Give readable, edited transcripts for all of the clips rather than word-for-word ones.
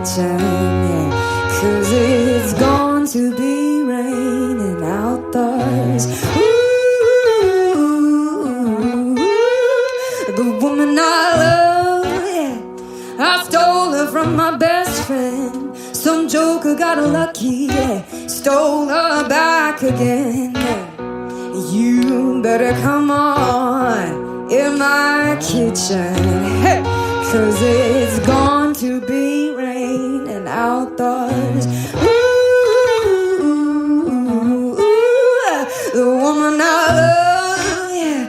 kitchen, yeah, 'cause it's going to be raining outdoors. Ooh, the woman I love, yeah, I stole her from my best friend. Some joker got her lucky, yeah, stole her back again, yeah. You better come on in my kitchen, hey, 'cause it's going to be raining outdoors. Ooh, the woman I love, yeah,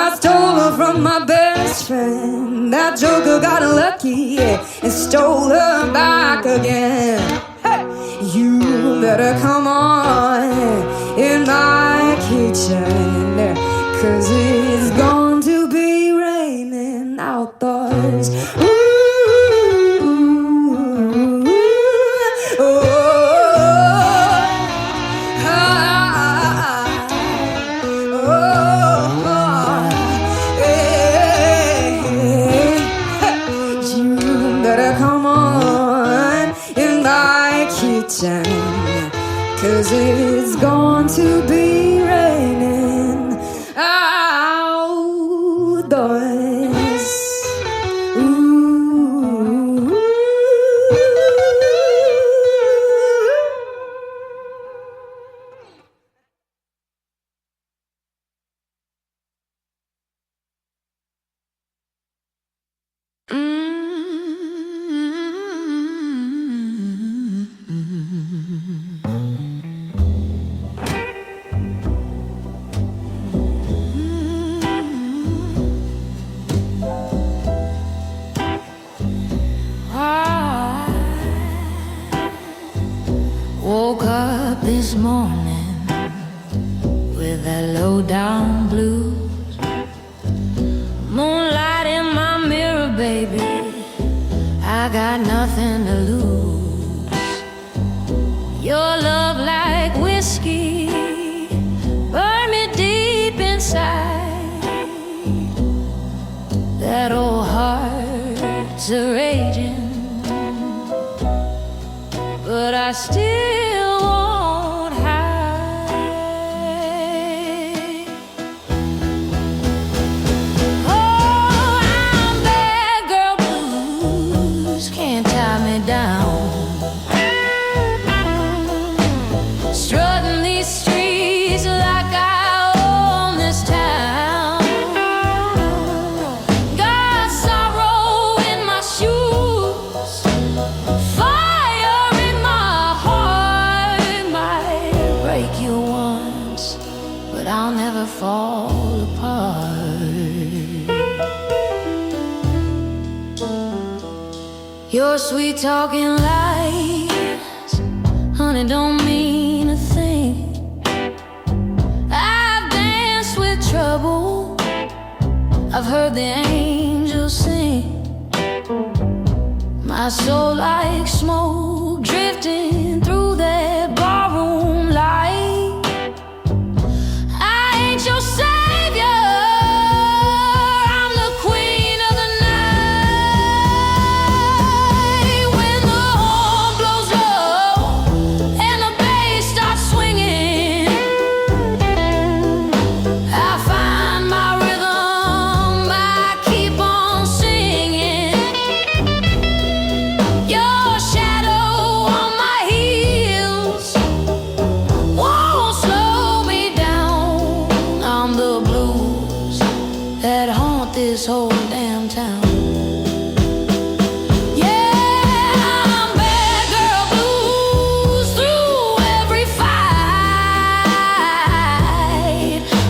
I stole her from my best friend. That joker got her lucky, yeah, and stole her back again. Hey, you better come on in my kitchen, 'cause it's going to be raining outdoors. Ooh, oh, you better come on in my kitchen, 'cause it's going to be raining outdoors. Ooh. Woke up this morning with that low down blues. Moonlight in my mirror, baby, I got nothing to lose. Your love like whiskey burn me deep inside. That old heart's a raging, but I still won't hide. Oh, I'm bad girl blues, can't tie me down. Strutting these streets like I own this town. Got sorrow in my shoes, fire in my heart. Might break you once, but I'll never fall apart. Your sweet talking lies, honey, don't mean a thing. I've danced with trouble, I've heard the angels sing. My soul like smoke drifting through that barroom light. I ain't your savior, I'm the queen of the night. When the horn blows low and the bass starts swinging, I find my rhythm, I keep on singing. Your shadow on my heels won't slow me down. I'm the blues that haunt this whole damn town. Yeah, I'm bad girl blues through every fight,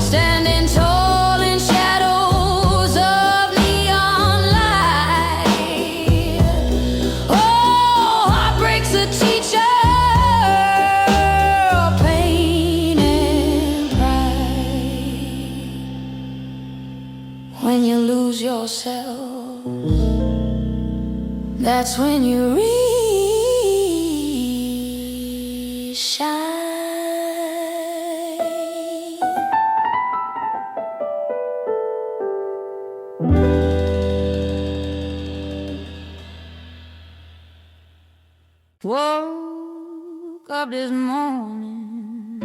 standing tall in shadows of neon light. Oh, heartbreak's a teacher of pain and pride. When you lose yourself, that's when you really shine. Woke up this morning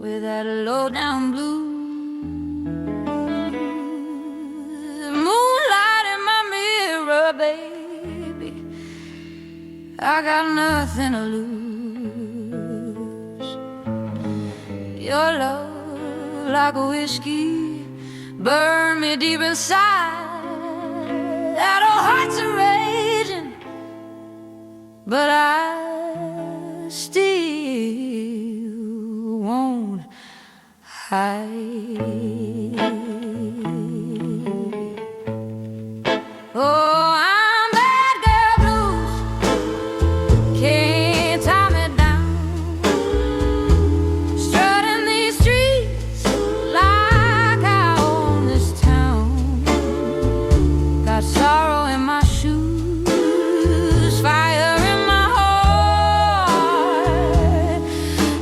with that low down blues. Moonlight in my mirror, baby, I got nothing to lose. Your love, like a whiskey, burn me deep inside. That old heart's a raging, but I still won't hide. Oh, I'm bad girl blues, can't tie me down. Strutting these streets like I own this town. Got sorrow in my shoes, fire in my heart.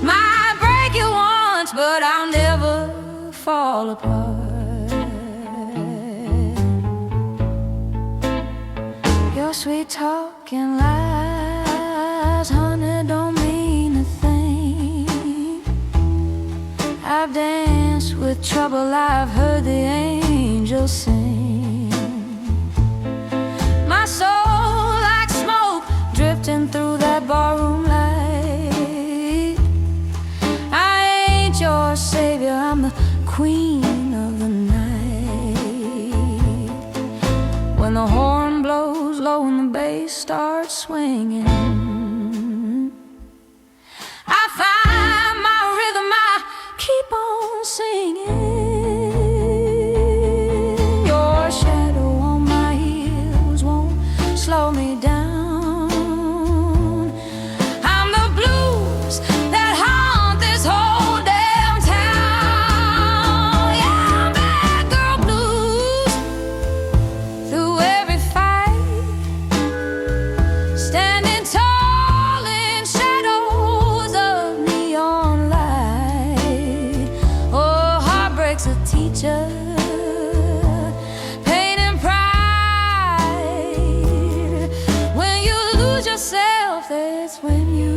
Might break you once, but I'll never fall apart. Your sweet talking lies, honey, don't mean a thing. I've danced with trouble, I've heard the angels sing. My soul like smoke drifting through that barroom light. I ain't your savior, I'm the queen of the night. When the horn blows low and the bass starts swinging, I find my rhythm, I keep on singing. Your shadow on my heels won't slow me down. I'm the blues that haunt this whole damn town. Yeah, I'm bad girl blues. Through every fight, standing tall in shadows of neon light. Oh, heartbreak's a teacher, pain and pride. When you lose yourself, that's when you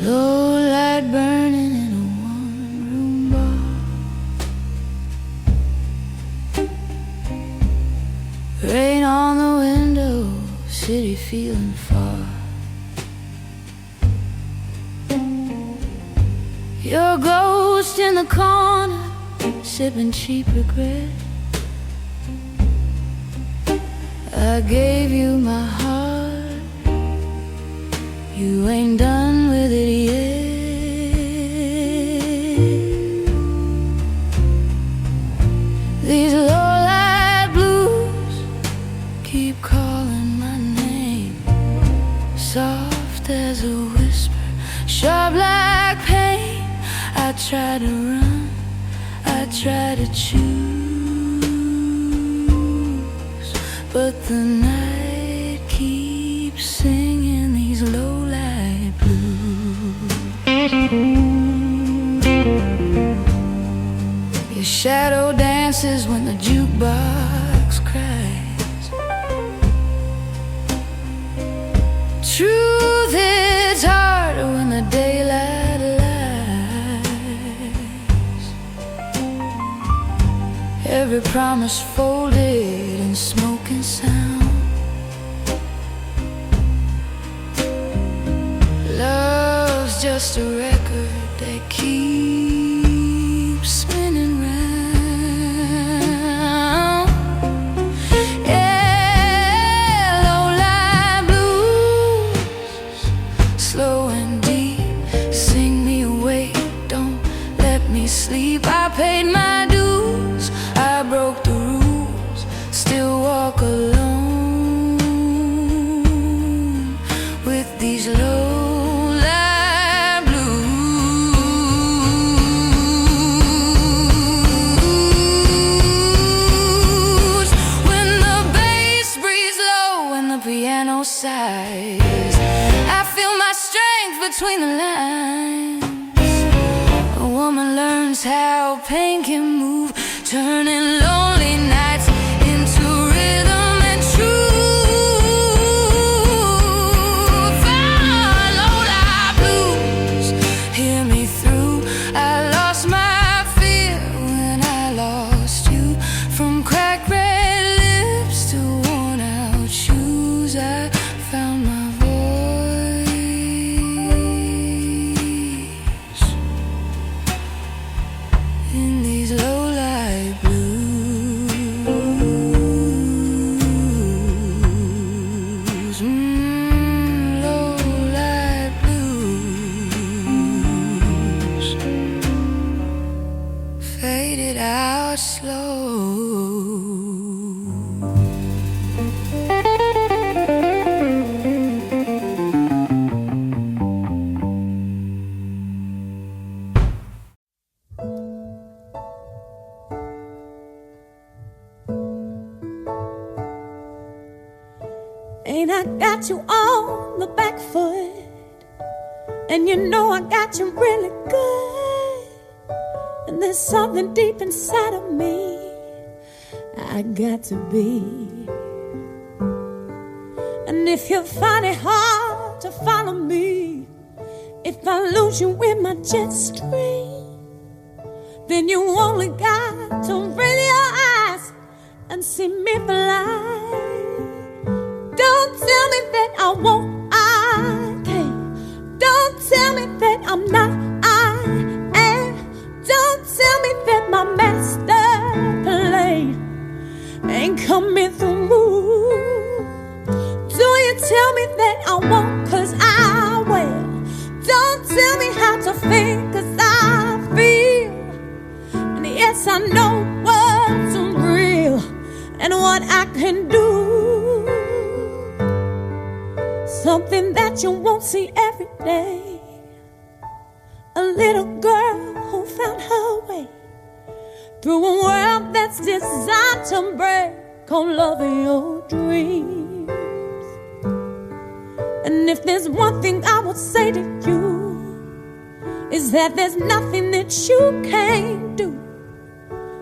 low light burning in a one-room bar. Rain on the window, city feeling far. Your ghost in the corner, sipping cheap regret. I gave you my heart, you ain't done with it yet. These low-light blues keep calling my name, soft as a whisper, sharp like pain. I try to run, I try to choose, but the night keeps singing these low-light blues. Your shadow dances when the jukebox cries. Truth hits harder when the daylight lies. Every promise folded in smoke and sound. Love's just a record that keeps spinning round. sleep. I paid my dues, I broke the rules, still walk alone with these low-life blues. When the bass breathes low and the piano sighs, I feel my strength between the lines. A woman learns how pain can move, turning lonely nights into rhythm and truth. Follow life blues, hear me through. I lost my fear when I lost you. From cracked red lips to worn out shoes, I found my voice in these low-life blues. Low-life blues, faded out slow. Ain't I got you on the back foot? And you know I got you really good. And there's something deep inside of me I got to be. And if you find it hard to follow me, if I lose you in my jet stream, then you only got to raise your eyes and see me fly. Don't tell me that I won't, I can't. Don't tell me that I'm not, I am. Don't tell me that my master plan ain't coming through. Do you tell me that I won't, 'cause I will. Don't tell me how to think, 'cause I feel. And yes, I know what's real and what I can do. Something that you won't see every day. A little girl who found her way through a world that's designed to break on loving your dreams. And if there's one thing I would say to you, is that there's nothing that you can't do.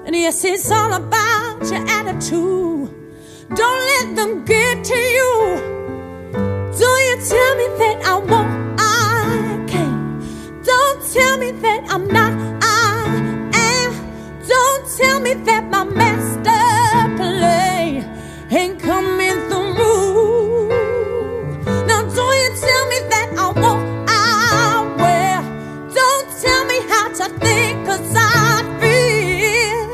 And yes, it's all about your attitude. Don't let them get to you. Do you tell me that I won't, I can't. Don't tell me that I'm not, I am. Don't tell me that my master plan ain't coming through. Now do you tell me that I won't, I will. Don't tell me how to think, 'cause I feel.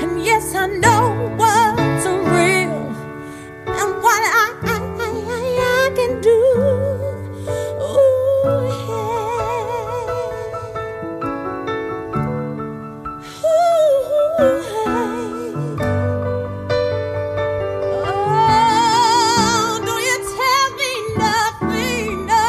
And yes, I know what's real and what I can do. Ooh, yeah. Ooh, hey. Oh, do you tell me nothing? No.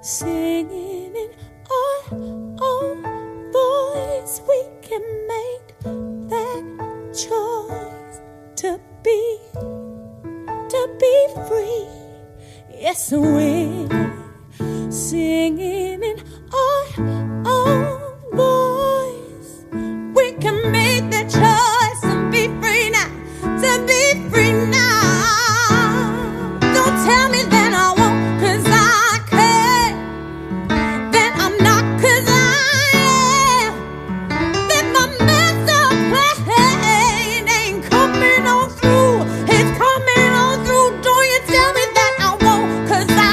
Singing in our own voice, we can make that choice to be free. Yes, we're singing in our own voice. We can make that choice and be free now, to be free now. Don't tell me that I won't, 'cause I can't. That I'm not, 'cause I am. That my master plan ain't coming on through. It's coming on through. Don't you tell me that I won't, 'cause I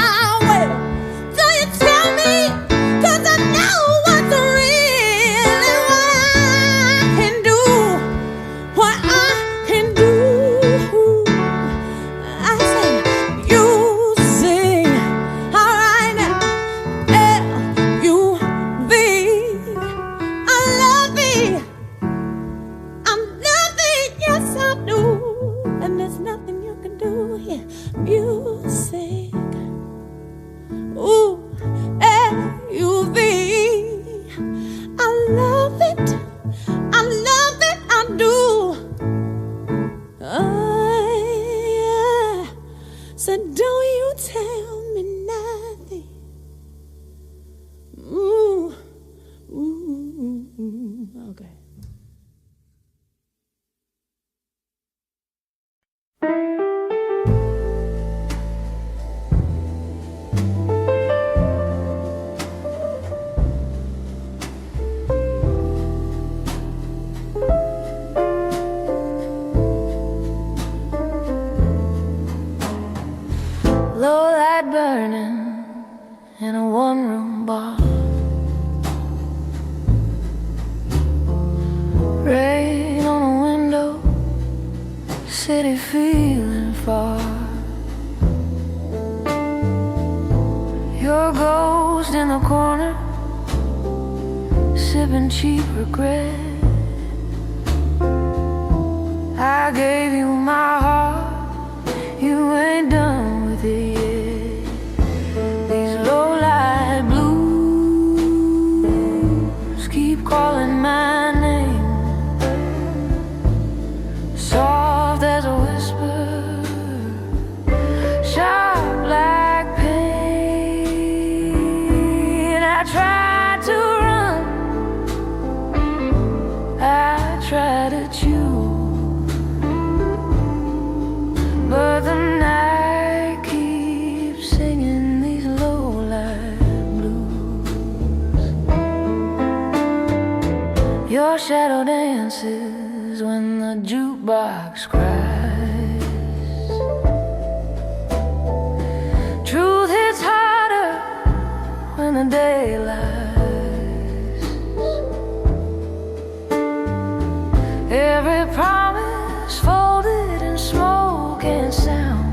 city feeling far. Your ghost in the corner, sipping cheap regret. I gave you my heart, you ain't done with it yet. These low-light blues keep calling my name, soft as a whisper, sharp like pain. I tried to run, I tried to choose, but the night keeps singing these low-light blues. Your shadow dances when the jukebox cries. Truth hits harder when the day lies. Every promise folded in smoke and sound.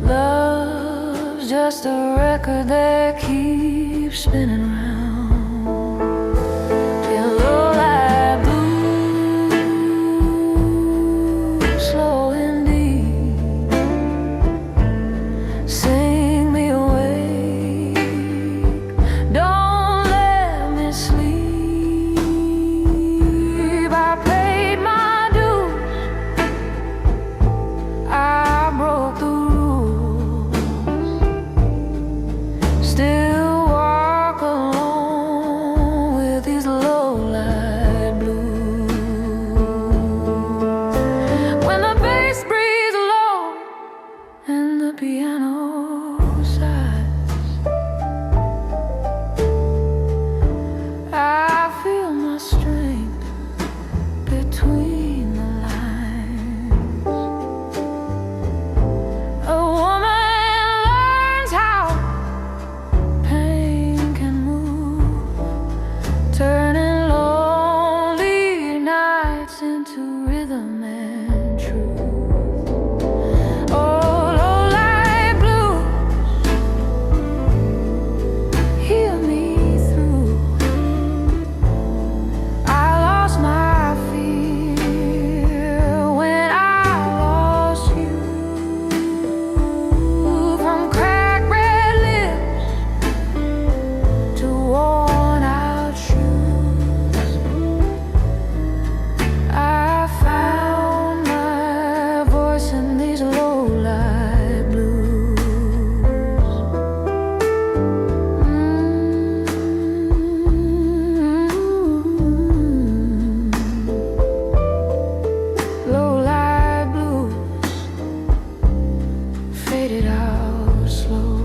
Love's just a record that keeps spinning round. In low-light blues, slow and deep, sing me awake, don't let me sleep. I paid my dues, I broke the rules, still walk alone with these low-light blues. When the bass breathes low and the piano sighs, I feel my strength between the lines. A woman learns how pain can move, turning lonely nights into rhythm and truth. Oh, low-light blues, hear me through. I lost my fear when I lost you. From cracked red lips to worn-out shoes, I found my voice in these low-light blues. Low-light blues faded out slow.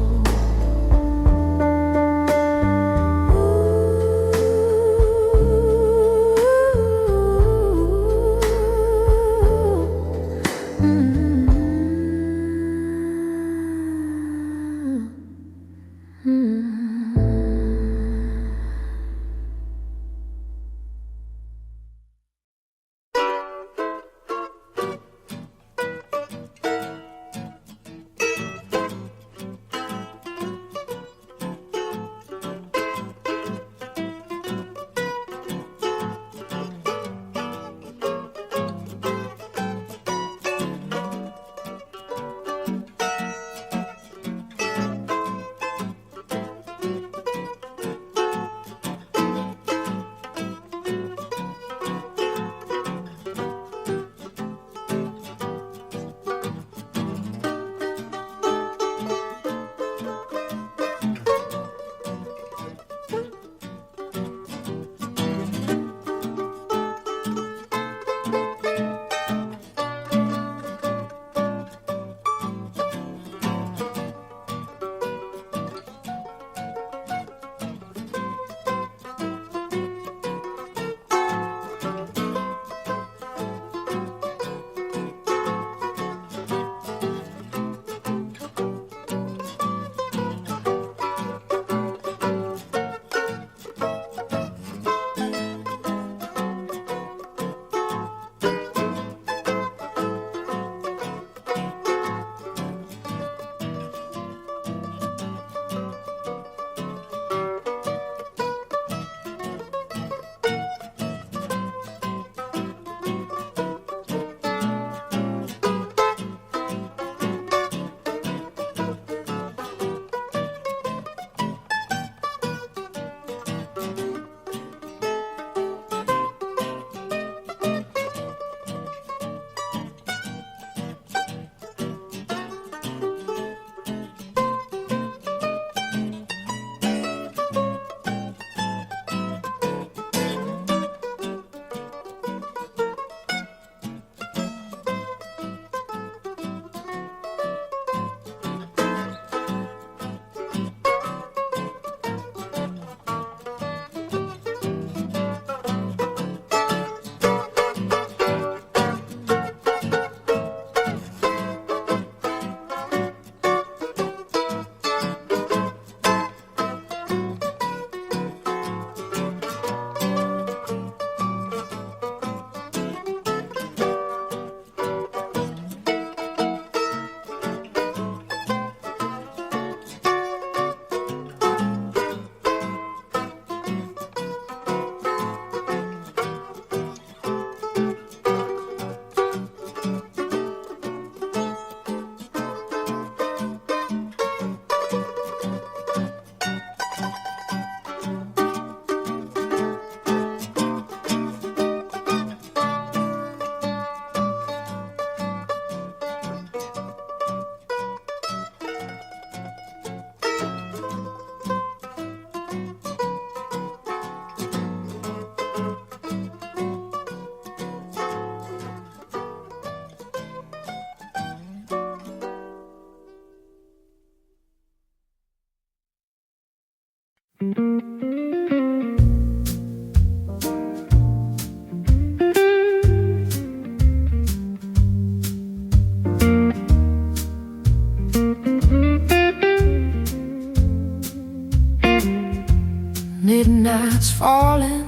Midnight's falling,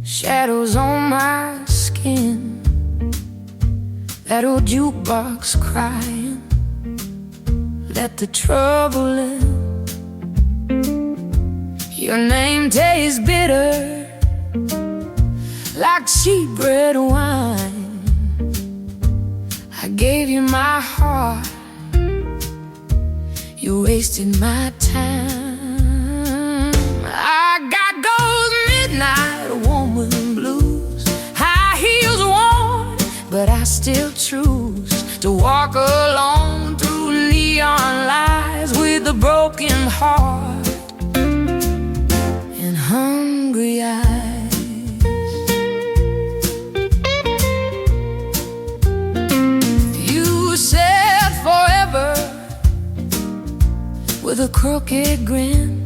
shadows on my skin. That old jukebox crying, let the trouble in. Your name tastes bitter, like cheap red wine. I gave you my heart, you wasted my time. I got those midnight woman blues, high heels worn, but I still choose to walk alone through neon lights with a broken heart and hungry eyes. You said forever with a crooked grin,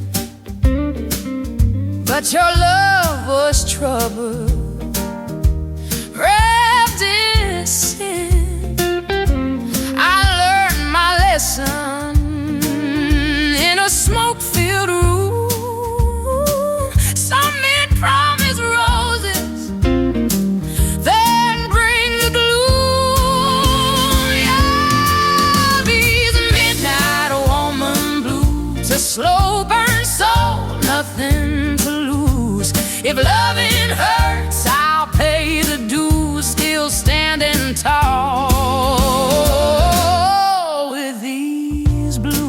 but your love was trouble wrapped in sin. I learned my lesson in a smoke-filled room. Some men promise roses, then bring the gloom. Yeah, these midnight woman blues, a slow burn soul, nothing to lose. If loving hurts, I'll pay the dues, still standing tall with these blues.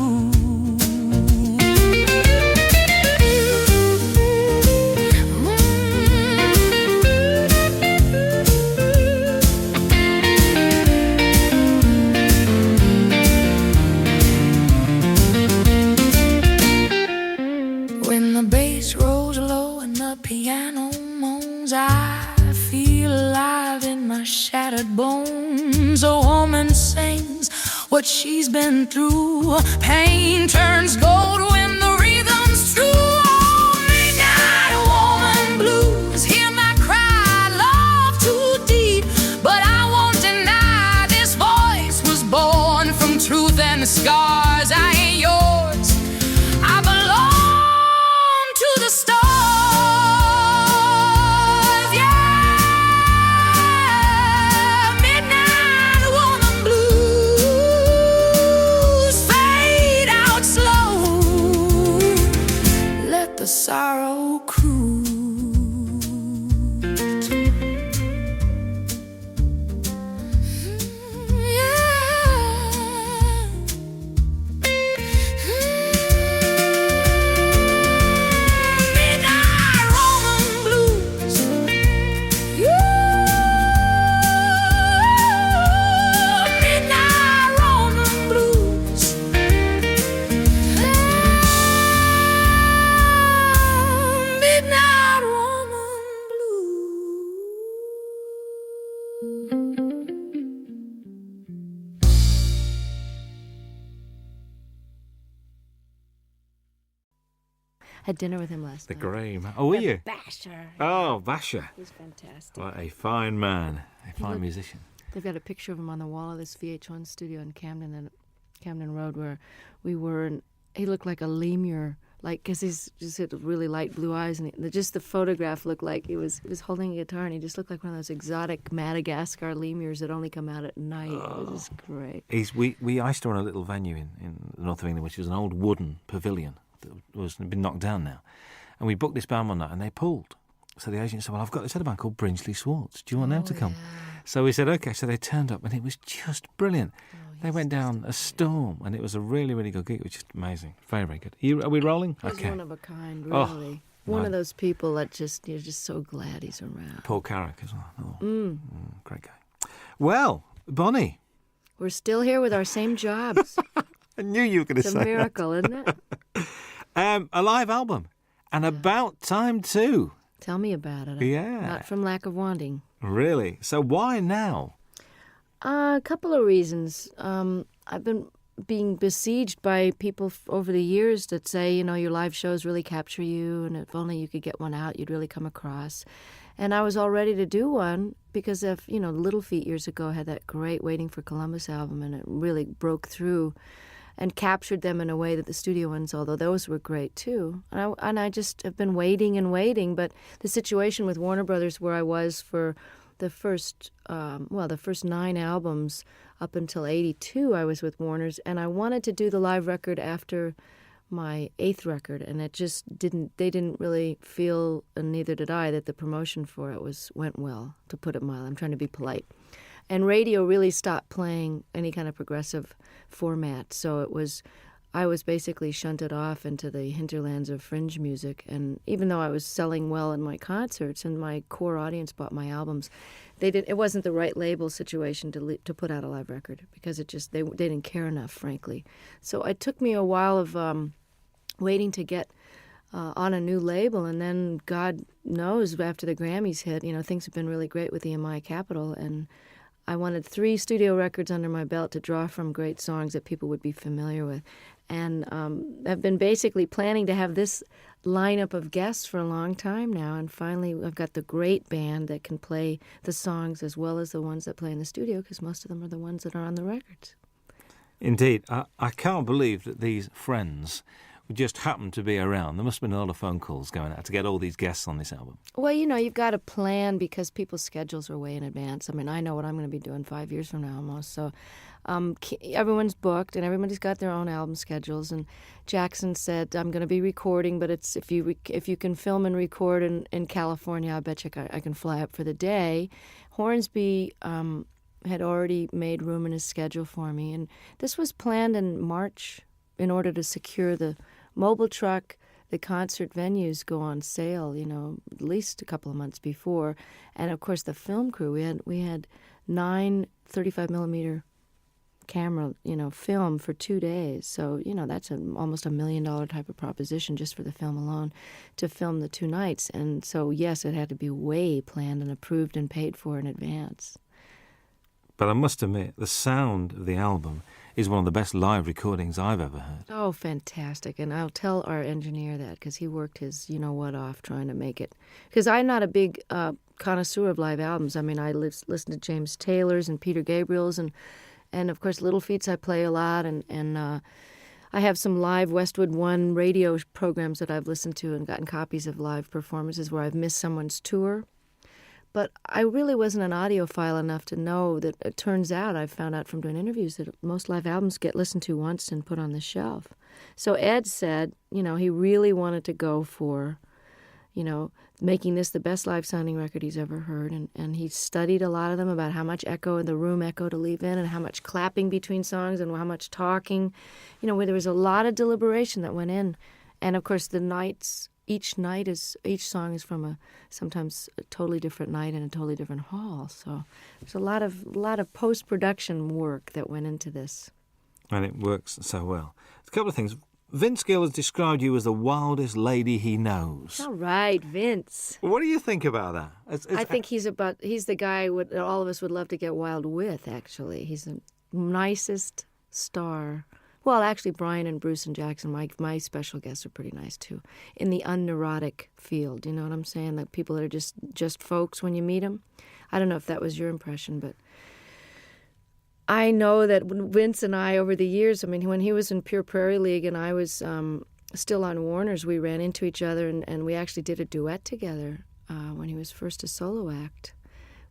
When the bass rolls low and the piano moans, I feel alive in my shattered bones. A woman sings what she's been through. Pain turns gold when the rhythm's true. Oh, midnight woman blues, hear my cry, love too deep. But I won't deny this voice was born from truth and scars. I ain't yours, I belong to the stars. Yeah, midnight woman blues fade out slow. Let the sorrow cruise. Midnight woman blues. Midnight woman blues. Midnight woman Had dinner with him last The night. grey man. Oh, were you? Basher. Oh, Basher. He's fantastic. What a fine man. A fine musician. They've got a picture of him on the wall of this VH1 studio in Camden Road where we were, and he looked like a lemur, like, because he's just had really light blue eyes, and just the photograph looked like he was holding a guitar, and he just looked like one of those exotic Madagascar lemurs that only come out at night. It was just great. We I used to run a little venue in the north of England, which was an old wooden pavilion that was been knocked down now. And we booked this band one night, and they pulled. So the agent said, well, I've got this other band called Brinsley Swartz. Do you want them to come? Yeah. So we said, OK. So they turned up, and it was just brilliant. They went down a storm, and it was a really, really good gig. It was just amazing. Very, very good. Are we rolling? He's OK. one of a kind, Oh, really. One of those people that you're just so glad he's around. Paul Carrick as well. Oh, great guy. Well, Bonnie. We're still here with our same jobs. I knew you were going to It's say a miracle, isn't it? that. A live album. And about time too. Tell me about it. Yeah. Not from lack of wanting. Really? So why now? A couple of reasons. I've been being besieged by people over the years that say, your live shows really capture you, and if only you could get one out, you'd really come across. And I was all ready to do one because of, Little Feat years ago had that great Waiting for Columbus album, and it really broke through and captured them in a way that the studio ones, although those were great too. And I just have been waiting and waiting. But the situation with Warner Brothers, where I was for the first 9 albums up until 82, I was with Warner's, and I wanted to do the live record after my 8th record, and it just they didn't really feel, and neither did I, that the promotion for it went well, to put it mild. I'm trying to be polite. And radio really stopped playing any kind of progressive format, so I was basically shunted off into the hinterlands of fringe music. And even though I was selling well in my concerts and my core audience bought my albums, it wasn't the right label situation to put out a live record, because they didn't care enough, frankly. So it took me a while of waiting to get on a new label, and then God knows, after the Grammys hit, things have been really great with EMI Capitol, and I wanted 3 studio records under my belt to draw from great songs that people would be familiar with. And I've been basically planning to have this lineup of guests for a long time now, and finally I've got the great band that can play the songs as well as the ones that play in the studio, because most of them are the ones that are on the records. Indeed. I can't believe that these friends just happened to be around. There must have been a lot of phone calls going out to get all these guests on this album. Well, you've got to plan, because people's schedules are way in advance. I mean, I know what I'm going to be doing 5 years from now almost. So everyone's booked, and everybody's got their own album schedules. And Jackson said, I'm going to be recording, but it's if you can film and record in California, I bet you I can fly up for the day. Hornsby had already made room in his schedule for me. And this was planned in March in order to secure the mobile truck. The concert venues go on sale, at least a couple of months before. And, of course, the film crew, we had 9 35-millimeter camera, film for 2 days. So, that's almost $1 million type of proposition just for the film alone, to film the 2 nights. And so, yes, it had to be way planned and approved and paid for in advance. But I must admit, the sound of the album is one of the best live recordings I've ever heard. Oh, fantastic. And I'll tell our engineer that, because he worked his you-know-what off trying to make it. Because I'm not a big connoisseur of live albums. I mean, I listen to James Taylor's and Peter Gabriel's, and of course, Little Feats I play a lot, and I have some live Westwood One radio programs that I've listened to and gotten copies of live performances where I've missed someone's tour. But I really wasn't an audiophile enough to know that it turns out, I've found out from doing interviews, that most live albums get listened to once and put on the shelf. So Ed said, he really wanted to go for, making this the best live sounding record he's ever heard. And he studied a lot of them about how much echo in the room echo to leave in, and how much clapping between songs, and how much talking. Where there was a lot of deliberation that went in. And of course, each song is from sometimes a totally different night in a totally different hall. So there's a lot of post-production work that went into this. And it works so well. A couple of things. Vince Gill has described you as the wildest lady he knows. All right, Vince. What do you think about that? I think he's the guy all of us would love to get wild with, actually. He's the nicest star. Well, actually, Brian and Bruce and Jackson, my special guests, are pretty nice, too, in the unneurotic field. You know what I'm saying? Like people that are just folks when you meet them. I don't know if that was your impression, but I know that Vince and I, over the years, I mean, when he was in Pure Prairie League and I was still on Warner's, we ran into each other, and we actually did a duet together when he was first a solo act.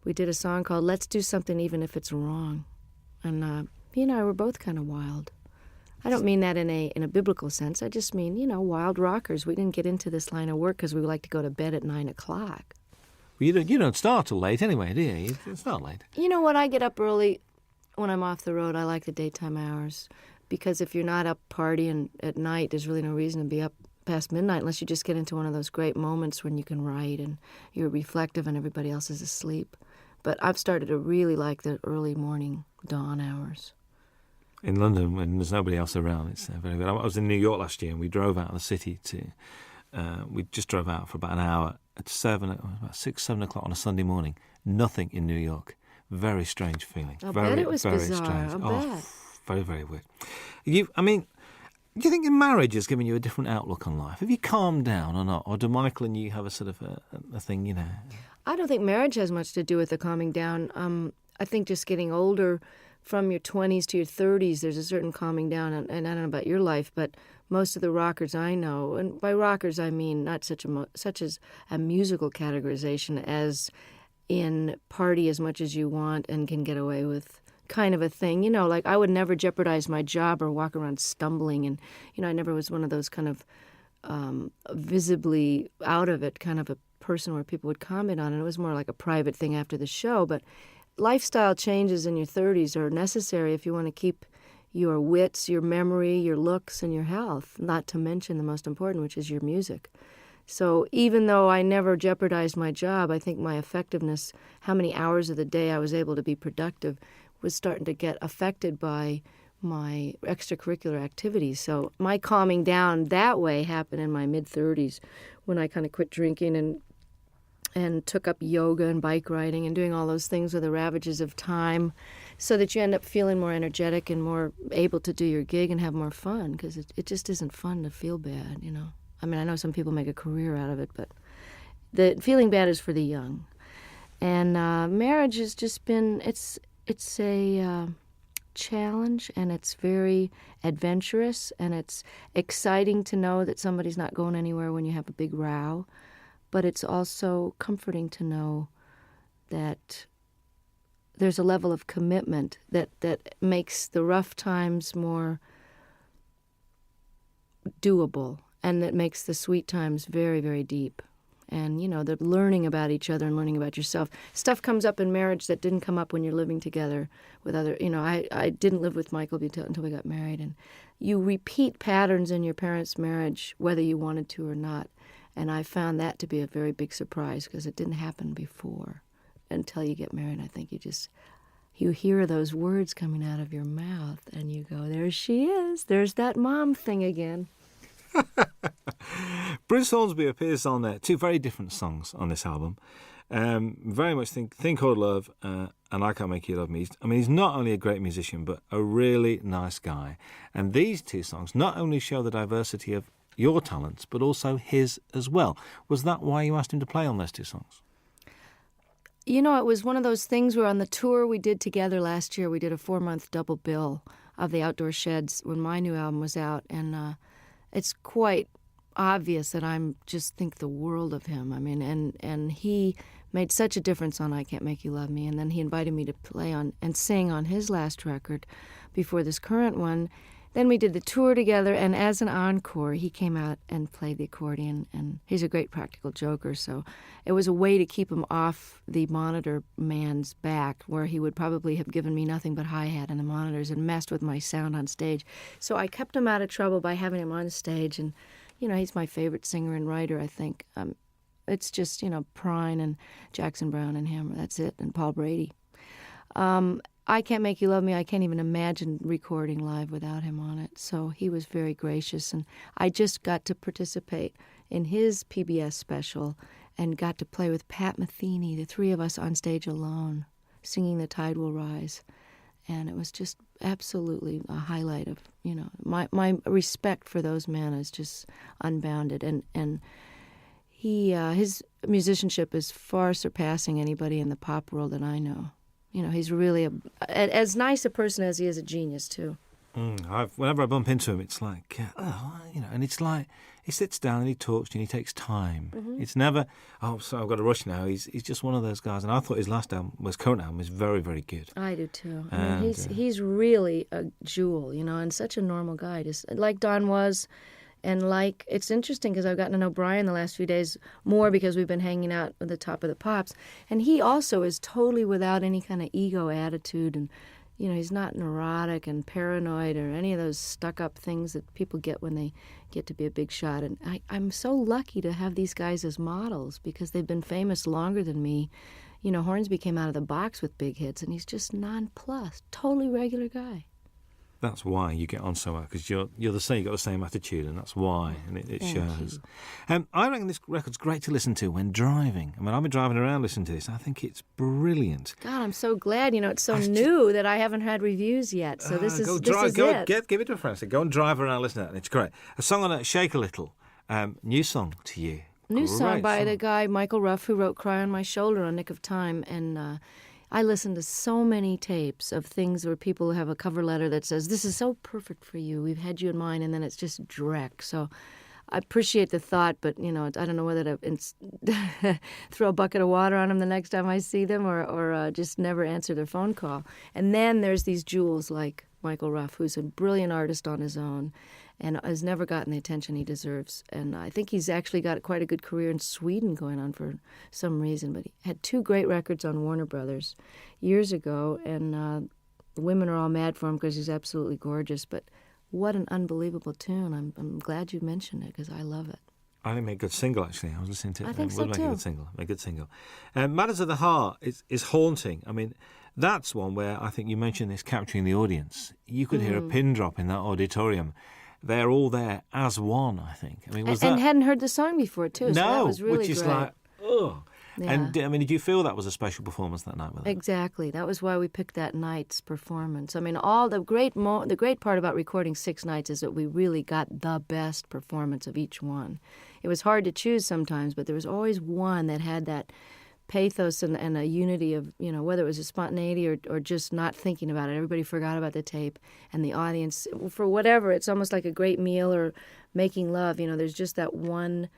We did a song called Let's Do Something Even If It's Wrong. And he and I were both kind of wild. I don't mean that in a biblical sense. I just mean, wild rockers. We didn't get into this line of work because we like to go to bed at 9 o'clock. Well, you don't start till late anyway, do you? It's not late. You know what? I get up early when I'm off the road. I like the daytime hours, because if you're not up partying at night, there's really no reason to be up past midnight unless you just get into one of those great moments when you can write and you're reflective and everybody else is asleep. But I've started to really like the early morning dawn hours. In London, when there's nobody else around, it's very good. I was in New York last year, and we drove out of the city we just drove out for about an hour at 6, 7 o'clock on a Sunday morning. Nothing in New York. Very strange feeling. I bet it was very bizarre. Strange. I bet. very, very weird. I mean, do you think marriage has given you a different outlook on life? Have you calmed down or not? Or do Michael and you have a sort of a thing, you know? I don't think marriage has much to do with the calming down. I think just getting older, from your 20s to your 30s, there's a certain calming down. And I don't know about your life, but most of the rockers I know, and by rockers I mean not such as a musical categorization as in party as much as you want and can get away with kind of a thing. You know, like I would never jeopardize my job or walk around stumbling. And, you know, I never was one of those kind of visibly out of it kind of a person where people would comment on it. It was more like a private thing after the show. But lifestyle changes in your 30s are necessary if you want to keep your wits, your memory, your looks, and your health, not to mention the most important, which is your music. So even though I never jeopardized my job, I think my effectiveness, how many hours of the day I was able to be productive, was starting to get affected by my extracurricular activities. So my calming down that way happened in my mid-30s when I kind of quit drinking and took up yoga and bike riding and doing all those things with the ravages of time so that you end up feeling more energetic and more able to do your gig and have more fun, because it just isn't fun to feel bad, you know. I mean, I know some people make a career out of it, but the feeling bad is for the young. And marriage has just been, it's a challenge, and it's very adventurous, and it's exciting to know that somebody's not going anywhere when you have a big row. But it's also comforting to know that there's a level of commitment that makes the rough times more doable, and that makes the sweet times very, very deep. And, you know, the learning about each other and learning about yourself. Stuff comes up in marriage that didn't come up when you're living together with other, you know, I didn't live with Michael until we got married. And you repeat patterns in your parents' marriage, whether you wanted to or not. And I found that to be a very big surprise, because it didn't happen before until you get married. I think you hear those words coming out of your mouth and you go, there she is. There's that mom thing again. Bruce Hornsby appears on two very different songs on this album. Very much Think or Love and I Can't Make You Love Me. I mean, he's not only a great musician, but a really nice guy. And these two songs not only show the diversity of your talents, but also his as well. Was that why you asked him to play on those two songs? You know, it was one of those things where on the tour we did together last year, we did a 4-month double bill of the Outdoor Sheds when my new album was out. And it's quite obvious that I'm just think the world of him. I mean, and he made such a difference on I Can't Make You Love Me. And then he invited me to play on and sing on his last record before this current one. Then we did the tour together, and as an encore, he came out and played the accordion, and he's a great practical joker, so it was a way to keep him off the monitor man's back, where he would probably have given me nothing but hi-hat and the monitors and messed with my sound on stage. So I kept him out of trouble by having him on stage, and, you know, he's my favorite singer and writer, I think. It's just, you know, Prine and Jackson Browne and him, that's it, and Paul Brady. I Can't Make You Love Me, I can't even imagine recording live without him on it. So he was very gracious, and I just got to participate in his PBS special and got to play with Pat Metheny, the three of us on stage alone, singing The Tide Will Rise. And it was just absolutely a highlight of, you know, my respect for those men is just unbounded. And his musicianship is far surpassing anybody in the pop world that I know. You know, he's really as nice a person as he is a genius, too. Whenever I bump into him, it's like, you know, and it's like he sits down and he talks to you and he takes time. Mm-hmm. It's never, so I've got to rush now. He's just one of those guys. And I thought his current album is very, very good. I do, too. I mean, he's really a jewel, you know, and such a normal guy, just like Don was. And like, it's interesting because I've gotten to know Brian the last few days more because we've been hanging out at the Top of the Pops. And he also is totally without any kind of ego attitude. And, you know, he's not neurotic and paranoid or any of those stuck-up things that people get when they get to be a big shot. And I'm so lucky to have these guys as models because they've been famous longer than me. You know, Hornsby came out of the box with big hits, and he's just nonplussed, totally regular guy. That's why you get on so well, because you're the same. You've got the same attitude, and that's why, and it shows. I reckon this record's great to listen to when driving. I mean, I've been driving around listening to this. I think it's brilliant. God, I'm so glad. It's so new that I haven't had reviews yet. So this is it. Give it to a friend. So go and drive around, listen to that, and it's great. A song on it, Shake a Little. New song to you. New song by the guy Michael Ruff, who wrote "Cry on My Shoulder" on Nick of Time, and. I listen to so many tapes of things where people have a cover letter that says, "This is so perfect for you. We've had you in mind," and then it's just dreck. So I appreciate the thought, but, I don't know whether to throw a bucket of water on them the next time I see them or just never answer their phone call. And then there's these jewels like Michael Ruff, who's a brilliant artist on his own and has never gotten the attention he deserves. And I think he's actually got quite a good career in Sweden going on for some reason. But he had 2 great records on Warner Brothers years ago, and the women are all mad for him because he's absolutely gorgeous. But what an unbelievable tune. I'm glad you mentioned it because I love it. I think it made a good single, actually. I was listening to it. I think so, make too. A good single. Matters of the Heart is haunting. I mean, that's one where I think you mentioned this capturing the audience. You could hear a pin drop in that auditorium. They're all there as one, I think. I mean, and hadn't heard the song before, too. No, so that was really which is great. like, oh. Yeah. And, I mean, did you feel that was a special performance that night with them? Exactly. That was why we picked that night's performance. I mean, all the great part about recording 6 nights is that we really got the best performance of each one. It was hard to choose sometimes, but there was always one that had that pathos and a unity of, whether it was a spontaneity or just not thinking about it. Everybody forgot about the tape, and the audience, for whatever, it's almost like a great meal or making love. There's just that one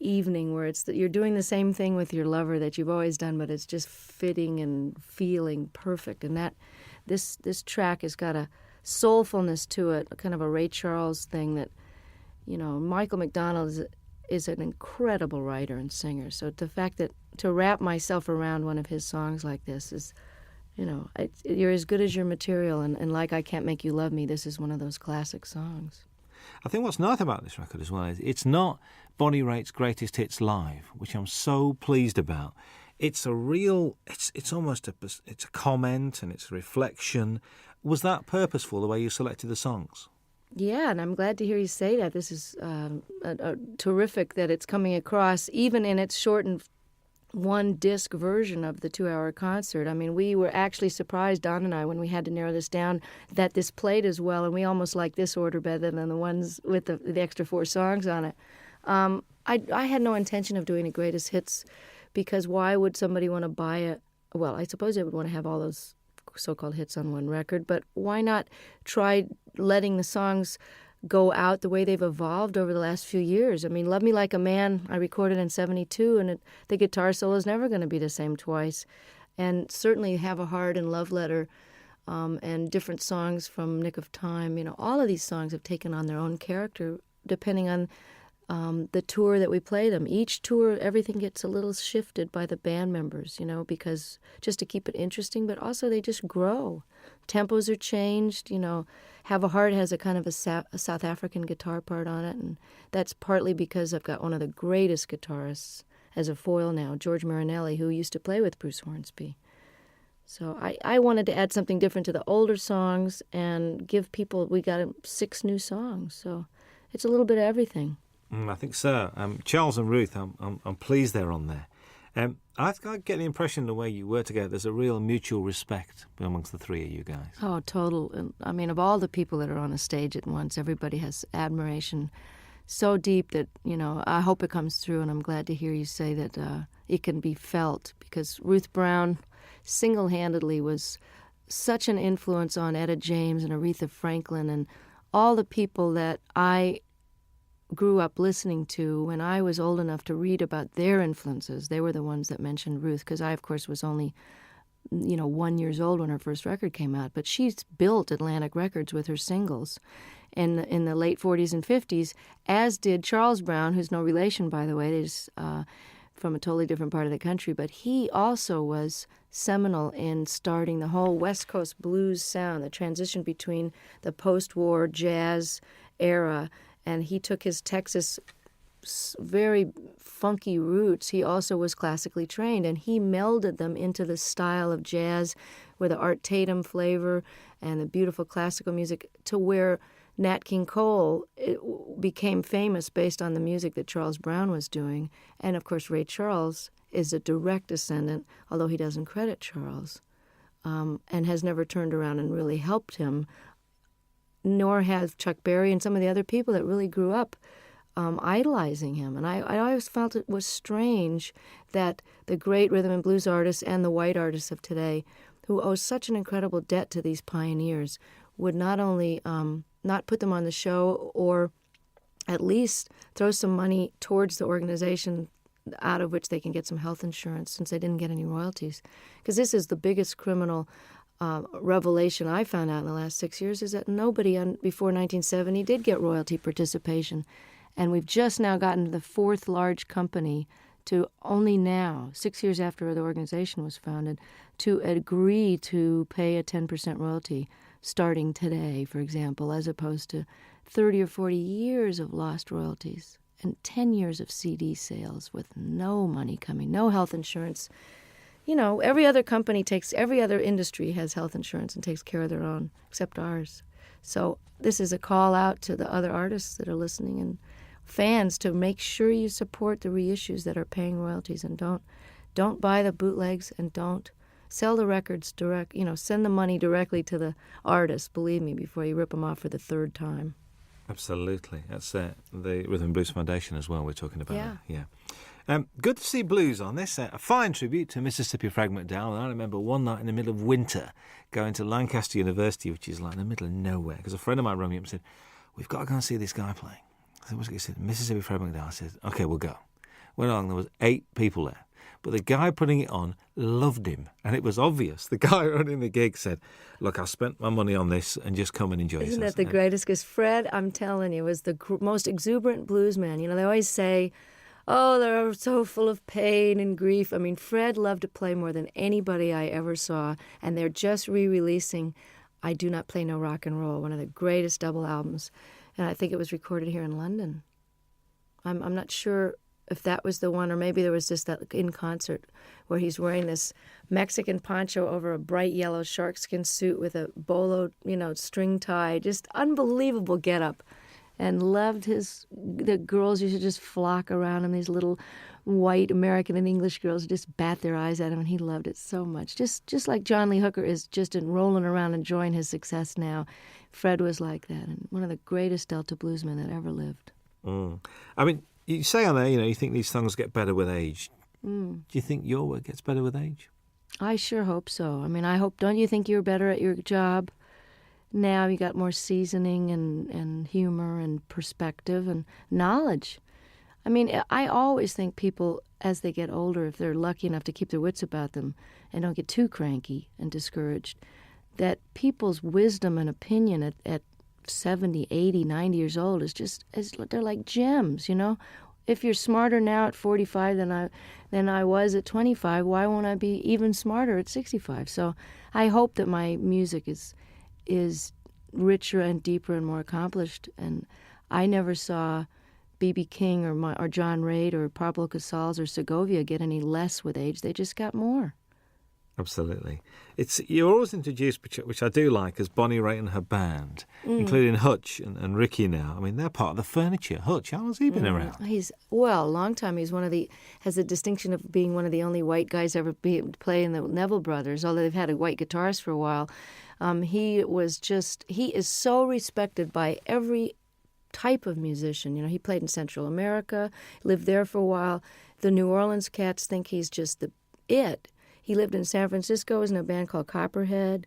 evening where it's that you're doing the same thing with your lover that you've always done, but it's just fitting and feeling perfect. And that this track has got a soulfulness to it, kind of a Ray Charles thing that, Michael McDonald is an incredible writer and singer. So the fact that to wrap myself around one of his songs like this is, you're as good as your material, and like I Can't Make You Love Me, this is one of those classic songs. I think what's nice about this record as well is it's not Bonnie Raitt's greatest hits live, which I'm so pleased about. It's a real, it's almost it's a comment and it's a reflection. Was that purposeful, the way you selected the songs? Yeah, and I'm glad to hear you say that. This is terrific that it's coming across, even in its shortened 1-disc version of the 2-hour concert. I mean, we were actually surprised, Don and I, when we had to narrow this down, that this played as well, and we almost like this order better than the ones with the extra 4 songs on it. I had no intention of doing a greatest hits, because why would somebody want to buy it? Well, I suppose they would want to have all those so-called hits on one record, but why not try letting the songs go out the way they've evolved over the last few years? I mean, Love Me Like a Man, I recorded in 1972, and the guitar solo is never going to be the same twice. And certainly Have a Heart and Love Letter and different songs from Nick of Time, all of these songs have taken on their own character depending on the tour that we play them. Each tour, everything gets a little shifted by the band members, because just to keep it interesting, but also they just grow. Tempos are changed, Have a Heart has a kind of a South African guitar part on it, and that's partly because I've got one of the greatest guitarists as a foil now, George Marinelli, who used to play with Bruce Hornsby. So I wanted to add something different to the older songs and give people, we got 6 new songs, so it's a little bit of everything. I think so. Charles and Ruth, I'm pleased they're on there. I get the impression the way you were together, there's a real mutual respect amongst the 3 of you guys. Oh, total. And, I mean, of all the people that are on a stage at once, everybody has admiration so deep that, I hope it comes through, and I'm glad to hear you say that it can be felt, because Ruth Brown single-handedly was such an influence on Etta James and Aretha Franklin and all the people that I grew up listening to when I was old enough to read about their influences. They were the ones that mentioned Ruth, because I, of course, was only, 1 year old when her first record came out. But she's built Atlantic Records with her singles in the late 40s and 50s, as did Charles Brown, who's no relation, by the way. He's from a totally different part of the country. But he also was seminal in starting the whole West Coast blues sound, the transition between the post-war jazz era. And he took his Texas very funky roots, he also was classically trained, and he melded them into the style of jazz with the Art Tatum flavor and the beautiful classical music, to where Nat King Cole became famous based on the music that Charles Brown was doing. And, of course, Ray Charles is a direct descendant, although he doesn't credit Charles, and has never turned around and really helped him, nor have Chuck Berry and some of the other people that really grew up idolizing him. And I always felt it was strange that the great rhythm and blues artists and the white artists of today, who owe such an incredible debt to these pioneers, would not only not put them on the show, or at least throw some money towards the organization out of which they can get some health insurance, since they didn't get any royalties. Because this is the biggest criminal revelation I found out in the last 6 years, is that nobody before 1970 did get royalty participation. And we've just now gotten to the fourth large company to only now, 6 years after the organization was founded, to agree to pay a 10% royalty starting today, for example, as opposed to 30 or 40 years of lost royalties and 10 years of CD sales with no money coming, no health insurance. You know, every other industry has health insurance and takes care of their own, except ours. So this is a call out to the other artists that are listening and fans to make sure you support the reissues that are paying royalties, and don't buy the bootlegs, and don't sell the records direct. You know, send the money directly to the artist, believe me, before you rip them off for the third time. Absolutely. That's the Rhythm and Blues Foundation as well we're talking about. Yeah. Good to see blues on this. A fine tribute to Mississippi Frag McDowell. And I remember one night in the middle of winter going to Lancaster University, which is like in the middle of nowhere, because a friend of mine rang me up and said, "We've got to go and see this guy playing." I said, "What's it?" He said, "Mississippi Frag McDowell." I said, "Okay, we'll go." Went along, there was 8 people there. But the guy putting it on loved him, and it was obvious. The guy running the gig said, "Look, I spent my money on this, and just come and enjoy yourself." Isn't that the greatest? Because Fred, I'm telling you, was the most exuberant blues man. You know, they always say, oh, they're so full of pain and grief. I mean, Fred loved to play more than anybody I ever saw, and they're just re-releasing I Do Not Play No Rock and Roll, one of the greatest double albums, and I think it was recorded here in London. I'm not sure if that was the one, or maybe there was just that in concert where he's wearing this Mexican poncho over a bright yellow sharkskin suit with a bolo, string tie, just unbelievable getup, and loved the girls used to just flock around him, these little white American and English girls just bat their eyes at him, and he loved it so much. Just like John Lee Hooker is just rolling around enjoying his success now, Fred was like that, and one of the greatest Delta bluesmen that ever lived. I mean, you say on there, you think these songs get better with age. Do you think your work gets better with age? I sure hope so. I mean, don't you think you're better at your job now? You got more seasoning and humor and perspective and knowledge. I mean, I always think people, as they get older, if they're lucky enough to keep their wits about them and don't get too cranky and discouraged, that people's wisdom and opinion at 70, 80, 90 years old they're like gems, If you're smarter now at 45 than I was at 25, why won't I be even smarter at 65? So I hope that my music is richer and deeper and more accomplished. And I never saw B.B. King or John Reid or Pablo Casals or Segovia get any less with age. They just got more. Absolutely. You're always introduced, which I do like, as Bonnie Raitt and her band, including Hutch and Ricky now. I mean, they're part of the furniture. Hutch, how has he been around? A long time. He's has the distinction of being one of the only white guys ever play in the Neville Brothers, although they've had a white guitarist for a while. He is so respected by every type of musician. He played in Central America, lived there for a while. The New Orleans cats think he's just it. He lived in San Francisco, was in a band called Copperhead.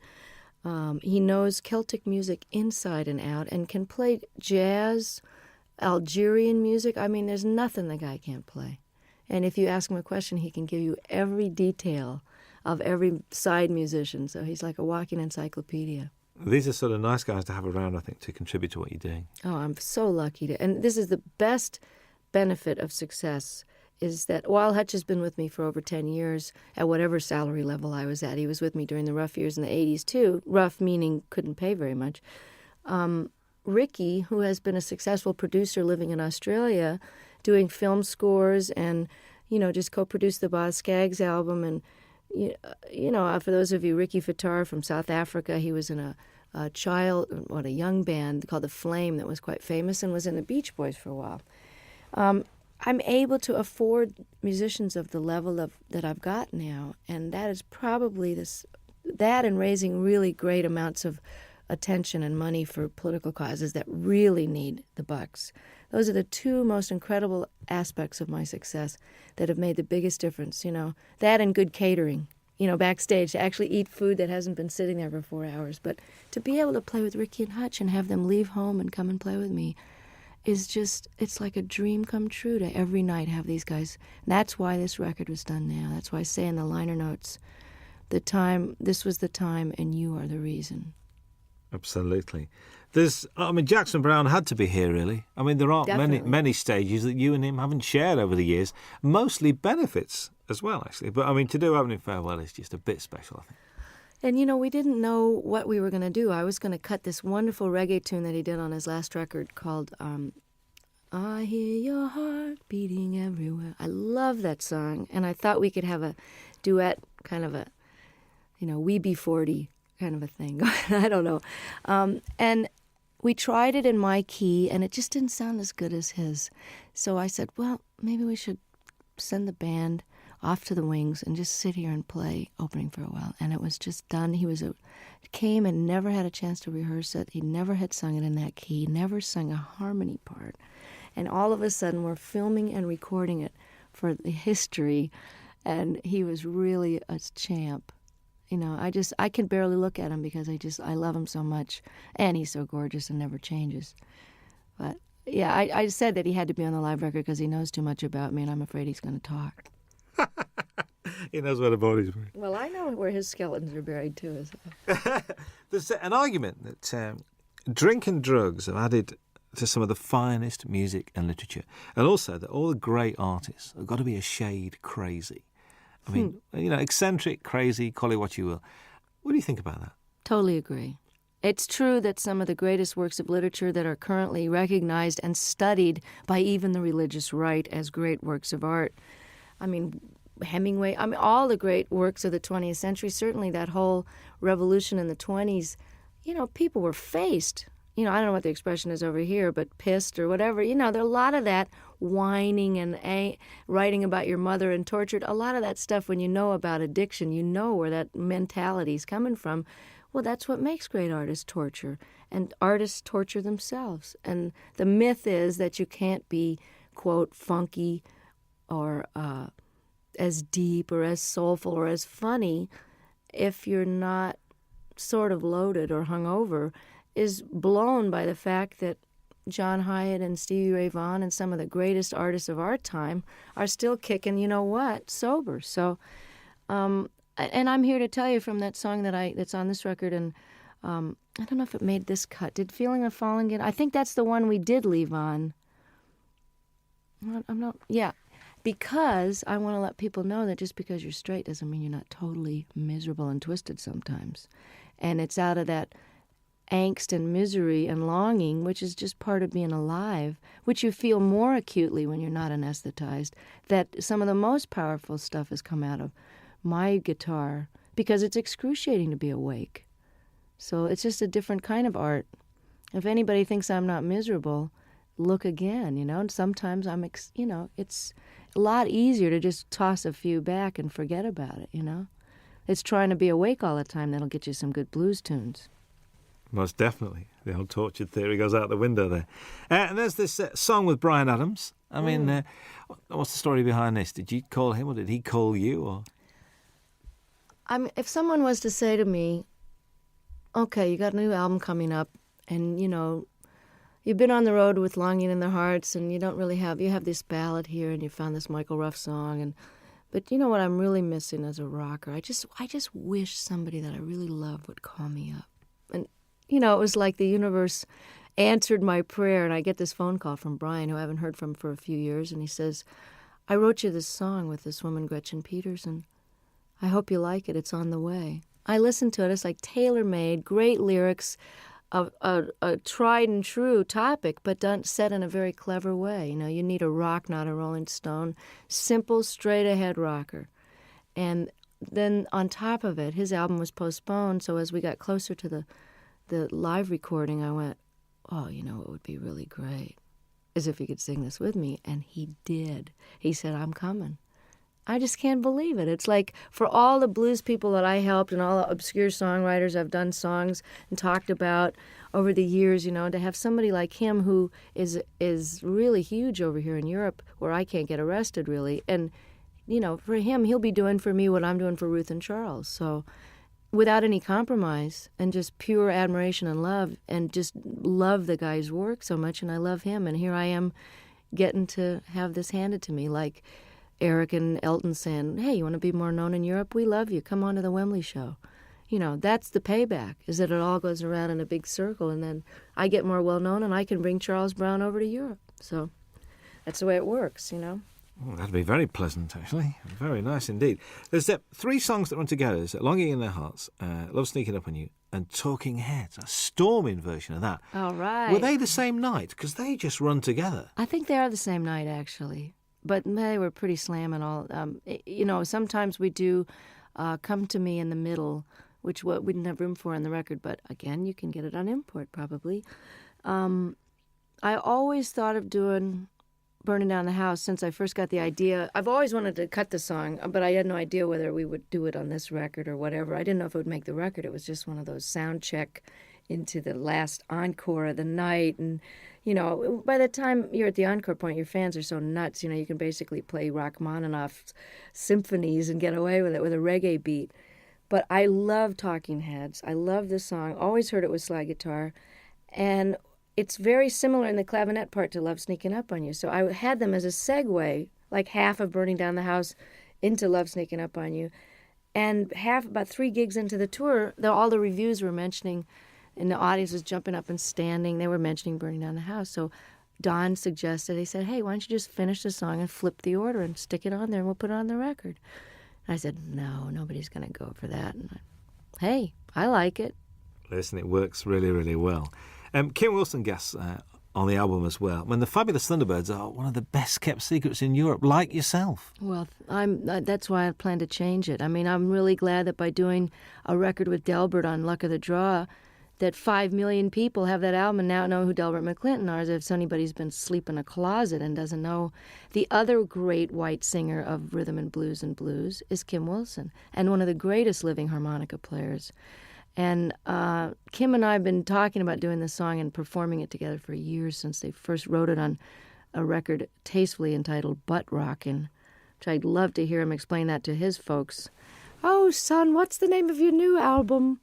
He knows Celtic music inside and out and can play jazz, Algerian music. I mean, there's nothing the guy can't play. And if you ask him a question, he can give you every detail of every side musician. So he's like a walking encyclopedia. These are sort of nice guys to have around, I think, to contribute to what you're doing. Oh, I'm so lucky and this is the best benefit of success, is that while Hutch has been with me for over 10 years, at whatever salary level I was at, he was with me during the rough years in the 80s too, rough meaning couldn't pay very much. Ricky, who has been a successful producer living in Australia, doing film scores and, just co-produced the Boz Scaggs album. And, for those of you, Ricky Fattar from South Africa, he was in a young band called The Flame that was quite famous and was in the Beach Boys for a while. I'm able to afford musicians of the level that I've got now, and that is probably that and raising really great amounts of attention and money for political causes that really need the bucks. Those are the two most incredible aspects of my success that have made the biggest difference, that and good catering, backstage, to actually eat food that hasn't been sitting there for 4 hours. But to be able to play with Ricky and Hutch and have them leave home and come and play with me is just, it's like a dream come true to every night have these guys. And that's why this record was done now. That's why I say in the liner notes, this was the time and you are the reason. Absolutely. Jackson Browne had to be here, really. There aren't many stages that you and him haven't shared over the years. Mostly benefits as well, actually. But, to do Opening Farewell is just a bit special, I think. And, we didn't know what we were going to do. I was going to cut this wonderful reggae tune that he did on his last record called I Hear Your Heart Beating Everywhere. I love that song. And I thought we could have a duet, kind of a, We Be 40 kind of a thing. I don't know. And we tried it in my key, and it just didn't sound as good as his. So I said, well, maybe we should send the band off to the wings and just sit here and play Opening Farewell. And it was just done. He came and never had a chance to rehearse it. He never had sung it in that key, never sung a harmony part. And all of a sudden, we're filming and recording it for the history, and he was really a champ. I can barely look at him because I love him so much, and he's so gorgeous and never changes. But yeah, I said that he had to be on the live record because he knows too much about me, and I'm afraid he's going to talk. He knows where the body's buried. Well, I know where his skeletons are buried too. There's an argument that drink and drugs have added to some of the finest music and literature, and also that all the great artists have got to be a shade crazy. Eccentric, crazy, call it what you will. What do you think about that? Totally agree. It's true that some of the greatest works of literature that are currently recognized and studied by even the religious right as great works of art. Hemingway, all the great works of the 20th century, certainly that whole revolution in the 20s, people were faced. I don't know what the expression is over here, but pissed or whatever. There are a lot of that whining and writing about your mother and tortured. A lot of that stuff, when you know about addiction, you know where that mentality is coming from. Well, that's what makes great artists torture. And artists torture themselves. And the myth is that you can't be, quote, funky or as deep or as soulful or as funny if you're not sort of loaded or hungover, is blown by the fact that John Hyatt and Stevie Ray Vaughan and some of the greatest artists of our time are still kicking, sober. So, and I'm here to tell you from that song that's on this record, and I don't know if it made this cut. Did Feeling of Falling get? I think that's the one we did leave on. I'm not. Yeah, because I want to let people know that just because you're straight doesn't mean you're not totally miserable and twisted sometimes, and it's out of that angst and misery and longing, which is just part of being alive, which you feel more acutely when you're not anesthetized, that some of the most powerful stuff has come out of my guitar, because it's excruciating to be awake. So it's just a different kind of art. If anybody thinks I'm not miserable, look again, and sometimes it's a lot easier to just toss a few back and forget about it, It's trying to be awake all the time that'll get you some good blues tunes. Most definitely. The old tortured theory goes out the window there. And there's this song with Bryan Adams. What's the story behind this? Did you call him or did he call you? Or if someone was to say to me, okay, you got a new album coming up and, you've been on the road with Longing in Their Hearts and you have this ballad here and you found this Michael Ruff song. But you know what I'm really missing as a rocker? I just wish somebody that I really love would call me up. And it was like the universe answered my prayer, and I get this phone call from Brian, who I haven't heard from for a few years, and he says, I wrote you this song with this woman, Gretchen Peters, and I hope you like it. It's on the way. I listened to it. It's like tailor-made, great lyrics, a tried and true topic, but done set in a very clever way. You know, you need a rock, not a Rolling Stone. Simple, straight ahead rocker. And then on top of it, his album was postponed. So as we got closer to the live recording, I went, oh, you know, it would be really great is if he could sing this with me. And he did. He said, I'm coming. I just can't believe it. It's like for all the blues people that I helped and all the obscure songwriters I've done songs and talked about over the years, you know, to have somebody like him who is really huge over here in Europe where I can't get arrested really. And, you know, for him, he'll be doing for me what I'm doing for Ruth and Charles. So without any compromise and just pure admiration and love and just love the guy's work so much. And I love him. And here I am getting to have this handed to me like Eric and Elton saying, hey, you want to be more known in Europe? We love you. Come on to the Wembley show. You know, that's the payback, is that it all goes around in a big circle, and then I get more well-known, and I can bring Charles Brown over to Europe. So that's the way it works, you know. Oh, that'd be very pleasant, actually. Very nice indeed. There's 3 songs that run together. There's Longing in Their Hearts, Love Sneaking Up on You, and Talking Heads, a storming version of that. All right. Were they the same night? Because they just run together. I think they are the same night, actually. But they were pretty slamming all. You know, sometimes we do Come to Me in the Middle, which we didn't have room for on the record. But again, you can get it on import probably. I always thought of doing Burning Down the House since I first got the idea. I've always wanted to cut the song, but I had no idea whether we would do it on this record or whatever. I didn't know if it would make the record. It was just one of those sound check into the last encore of the night. And, you know, by the time you're at the encore point, your fans are so nuts, you know, you can basically play Rachmaninoff's symphonies and get away with it with a reggae beat. But I love Talking Heads. I love this song. Always heard it with slide guitar. And it's very similar in the clavinet part to Love Sneaking Up on You. So I had them as a segue, like half of Burning Down the House into Love Sneaking Up on You. And about 3 gigs into the tour, all the reviews were mentioning, and the audience was jumping up and standing. They were mentioning Burning Down the House. So Don suggested, he said, hey, why don't you just finish the song and flip the order and stick it on there and we'll put it on the record. And I said, no, nobody's going to go for that. And hey, I like it. Listen, it works really, really well. Kim Wilson guests on the album as well. I mean, the Fabulous Thunderbirds are one of the best-kept secrets in Europe, like yourself. Well, that's why I plan to change it. I mean, I'm really glad that by doing a record with Delbert on Luck of the Draw, that 5 million people have that album and now know who Delbert McClinton are, as if anybody's been asleep in a closet and doesn't know. The other great white singer of rhythm and blues is Kim Wilson, and one of the greatest living harmonica players. And Kim and I have been talking about doing this song and performing it together for years since they first wrote it on a record tastefully entitled Butt Rockin', which I'd love to hear him explain that to his folks. Oh, son, what's the name of your new album?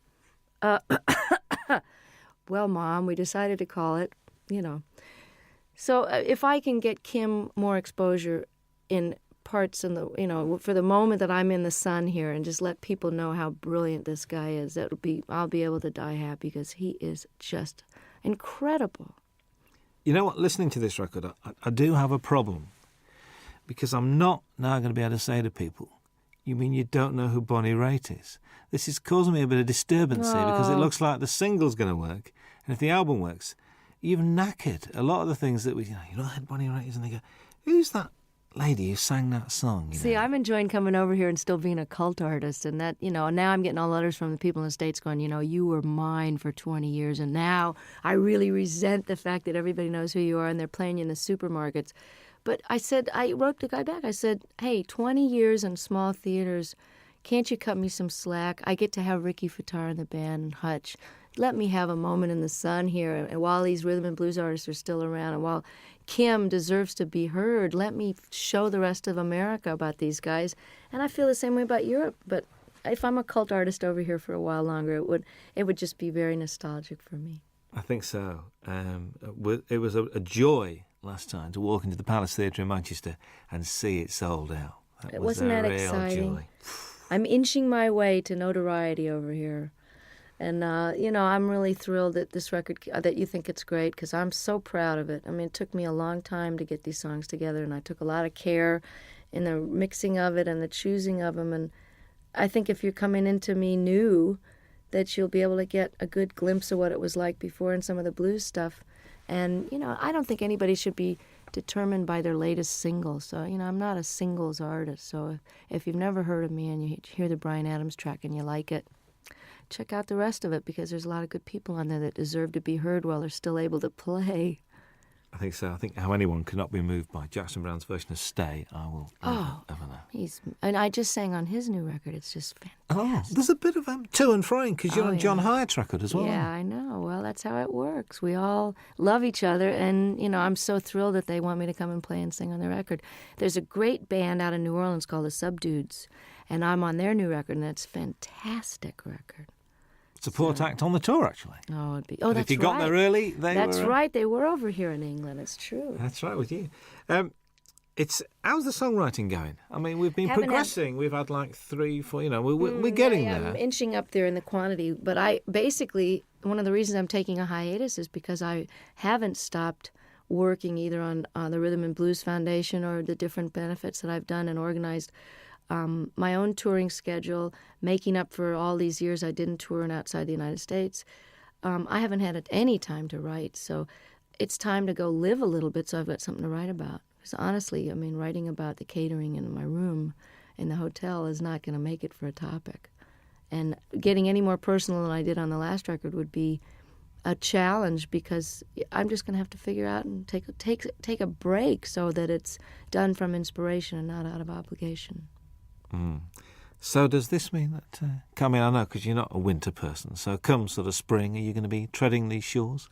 Well, Mom, we decided to call it, you know. So if I can get Kim more exposure in parts in the, you know, for the moment that I'm in the sun here and just let people know how brilliant this guy is, I'll be able to die happy because he is just incredible. You know what? Listening to this record, I do have a problem because I'm not now going to be able to say to people, you mean you don't know who Bonnie Raitt is? This is causing me a bit of disturbance here because it looks like the single's going to work. And if the album works, you've knackered a lot of the things that you know who Bonnie Raitt is? And they go, who's that lady who sang that song? See, I'm enjoying coming over here and still being a cult artist. And that, you know, now I'm getting all letters from the people in the States going, you know, you were mine for 20 years. And now I really resent the fact that everybody knows who you are and they're playing you in the supermarkets. But I wrote the guy back. I said, hey, 20 years in small theaters, can't you cut me some slack? I get to have Ricky Fataar in the band and Hutch. Let me have a moment in the sun here. And while these rhythm and blues artists are still around, and while Kim deserves to be heard, let me show the rest of America about these guys. And I feel the same way about Europe. But if I'm a cult artist over here for a while longer, it would just be very nostalgic for me. I think so. It was a joy last time to walk into the Palace Theatre in Manchester and see it sold out. Wasn't that exciting? Joy. I'm inching my way to notoriety over here. And, you know, I'm really thrilled that this record, that you think it's great, because I'm so proud of it. I mean, it took me a long time to get these songs together, and I took a lot of care in the mixing of it and the choosing of them. And I think if you're coming into me new, that you'll be able to get a good glimpse of what it was like before in some of the blues stuff. And, I don't think anybody should be determined by their latest single. So, I'm not a singles artist. So if you've never heard of me and you hear the Bryan Adams track and you like it, check out the rest of it, because there's a lot of good people on there that deserve to be heard while they're still able to play. I think so. I think how anyone cannot be moved by Jackson Browne's version of Stay, I will ever know. And I just sang on his new record. It's just fantastic. There's a bit of to and froing, because you're on John Hyatt's record as well. Yeah, I know. Well, that's how it works. We all love each other, and, I'm so thrilled that they want me to come and play and sing on their record. There's a great band out in New Orleans called the Subdudes, and I'm on their new record, and it's a fantastic record. Support act on the tour, actually. Oh, it'd be. And That's if you got there early, That's right. They were over here in England. It's true. That's right with you. How's the songwriting going? I mean, we've been progressing. We've had like 3, 4. We're getting there. I'm inching up there in the quantity. But one of the reasons I'm taking a hiatus is because I haven't stopped working either on the Rhythm and Blues Foundation or the different benefits that I've done and organized. My own touring schedule, making up for all these years I didn't tour outside the United States. I haven't had any time to write, so it's time to go live a little bit so I've got something to write about. Because honestly, writing about the catering in my room in the hotel is not going to make it for a topic. And getting any more personal than I did on the last record would be a challenge, because I'm just going to have to figure out and take a break so that it's done from inspiration and not out of obligation. So does this mean that, I know because you're not a winter person, so come sort of spring, are you going to be treading these shores?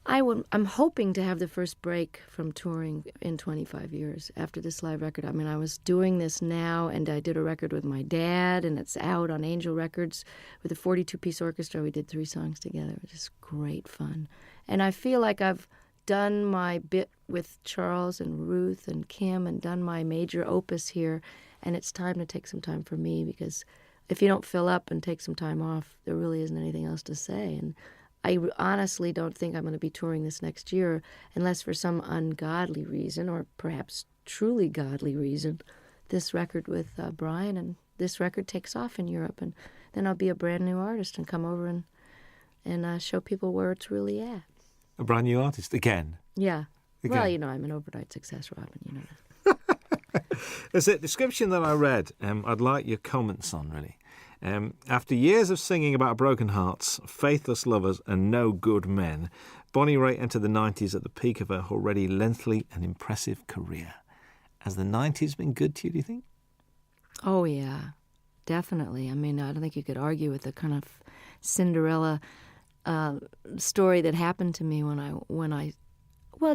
I'm hoping to have the first break from touring in 25 years after this live record. I was doing this now, and I did a record with my dad, and it's out on Angel Records with a 42-piece orchestra. We did 3 songs together. It was just great fun. And I feel like I've done my bit with Charles and Ruth and Kim and done my major opus here. And it's time to take some time for me, because if you don't fill up and take some time off, there really isn't anything else to say. And I honestly don't think I'm going to be touring this next year unless for some ungodly reason, or perhaps truly godly reason, this record with Bryan and this record takes off in Europe. And then I'll be a brand new artist and come over and show people where it's really at. A brand new artist again? Yeah. Again. Well, I'm an overnight success, Robin, that. There's a description that I read I'd like your comments on, really. After years of singing about broken hearts, faithless lovers and no good men, Bonnie Raitt entered the 90s at the peak of her already lengthy and impressive career. Has the 90s been good to you, do you think? Oh, yeah, definitely. I don't think you could argue with the kind of Cinderella story that happened to me when I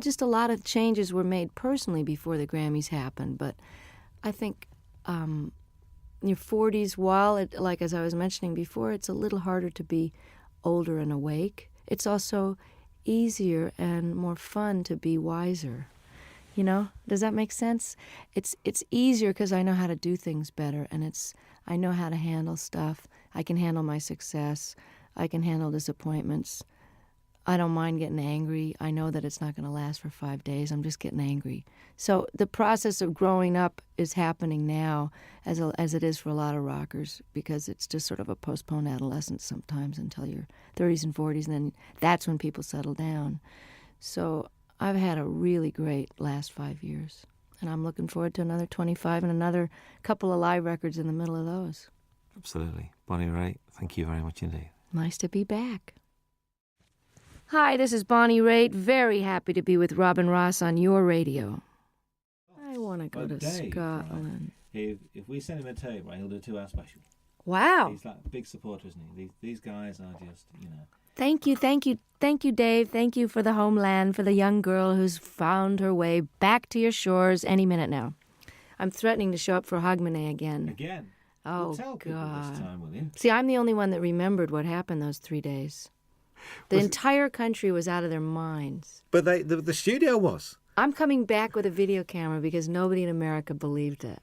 just a lot of changes were made personally before the Grammys happened. But I think your 40s, while, as I was mentioning before, it's a little harder to be older and awake, it's also easier and more fun to be wiser. Does that make sense? It's easier because I know how to do things better, and I know how to handle stuff. I can handle my success. I can handle disappointments. I don't mind getting angry. I know that it's not going to last for 5 days. I'm just getting angry. So the process of growing up is happening now as it is for a lot of rockers, because it's just sort of a postponed adolescence sometimes until your 30s and 40s, and then that's when people settle down. So I've had a really great last 5 years, and I'm looking forward to another 25 and another couple of live records in the middle of those. Absolutely. Bonnie Raitt, thank you very much indeed. Nice to be back. Hi, this is Bonnie Raitt. Very happy to be with Robin Ross on your radio. I want to go to Dave, Scotland. If we send him a tape, right, he'll do a 2-hour special. Wow. He's like a big supporter, isn't he? These guys are just, Thank you, Dave. Thank you for the homeland, for the young girl who's found her way back to your shores any minute now. I'm threatening to show up for Hogmanay again. Again? Oh, well, tell people God. This time, will you? See, I'm the only one that remembered what happened those 3 days. The entire country was out of their minds. But the studio was. I'm coming back with a video camera because nobody in America believed it.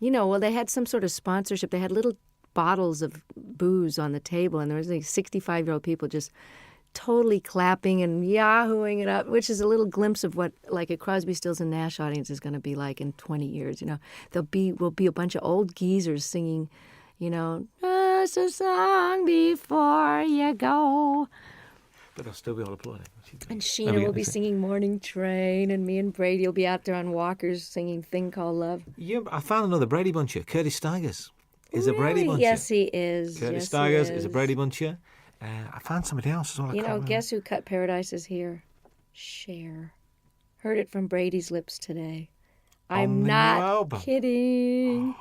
They had some sort of sponsorship. They had little bottles of booze on the table, and there was 65-year-old people just totally clapping and yahooing it up, which is a little glimpse of what a Crosby, Stills and Nash audience is going to be like in 20 years. Will be a bunch of old geezers singing, da, us a song before you go. But they'll still be all applauding. And Sheena will be singing Morning Train, and me and Brady will be out there on walkers singing Thing Called Love. I found another Brady Buncher. Curtis Stigers is a Brady Buncher. Yes, he is. Curtis Stigers is a Brady Buncher. I found somebody else as well. You know, guess who cut Paradise Is Here? Cher. Heard it from Brady's lips today. I'm not kidding.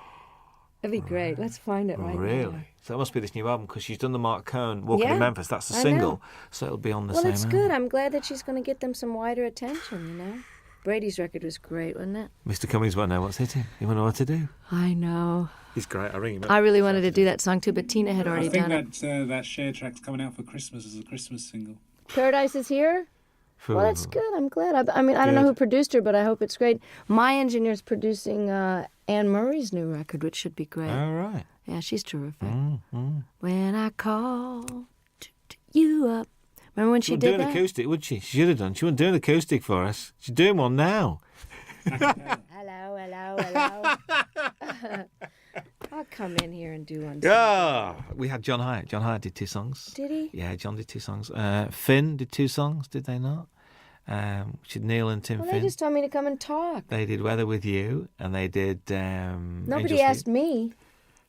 That'd be great. Let's find it right now. Really? So that must be this new album because she's done the Mark Cohn Walking in Memphis. That's a single. So it'll be on the same Well, it's album. good. I'm glad that she's going to get them some wider attention, you know? Brady's record was great, wasn't it? Mr. Cummings won't know what's hitting. He won't know what to do. I know. He's great. I ring him up. I really wanted to do that song too, but Tina had already done it. I think that Cher track's coming out for Christmas as a Christmas single. Paradise Is Here? Well, that's good. I'm glad. I mean, I don't know who produced her, but I hope it's great. My engineer's producing Anne Murray's new record, which should be great. All right. Yeah, she's terrific. When I call you up. Remember when she did that? She wouldn't do an acoustic, would she? She should have done. She wouldn't do an acoustic for us. She's doing one now. Hello. I'll come in here and do one. Yeah. We had John Hyatt. John Hyatt did 2 songs. Did he? Yeah, John did 2 songs. Finn did 2 songs, did they not? Which is Neil and Tim Well, Finn. they just told me to come and talk. They did Weather With You, and they did Nobody asked me.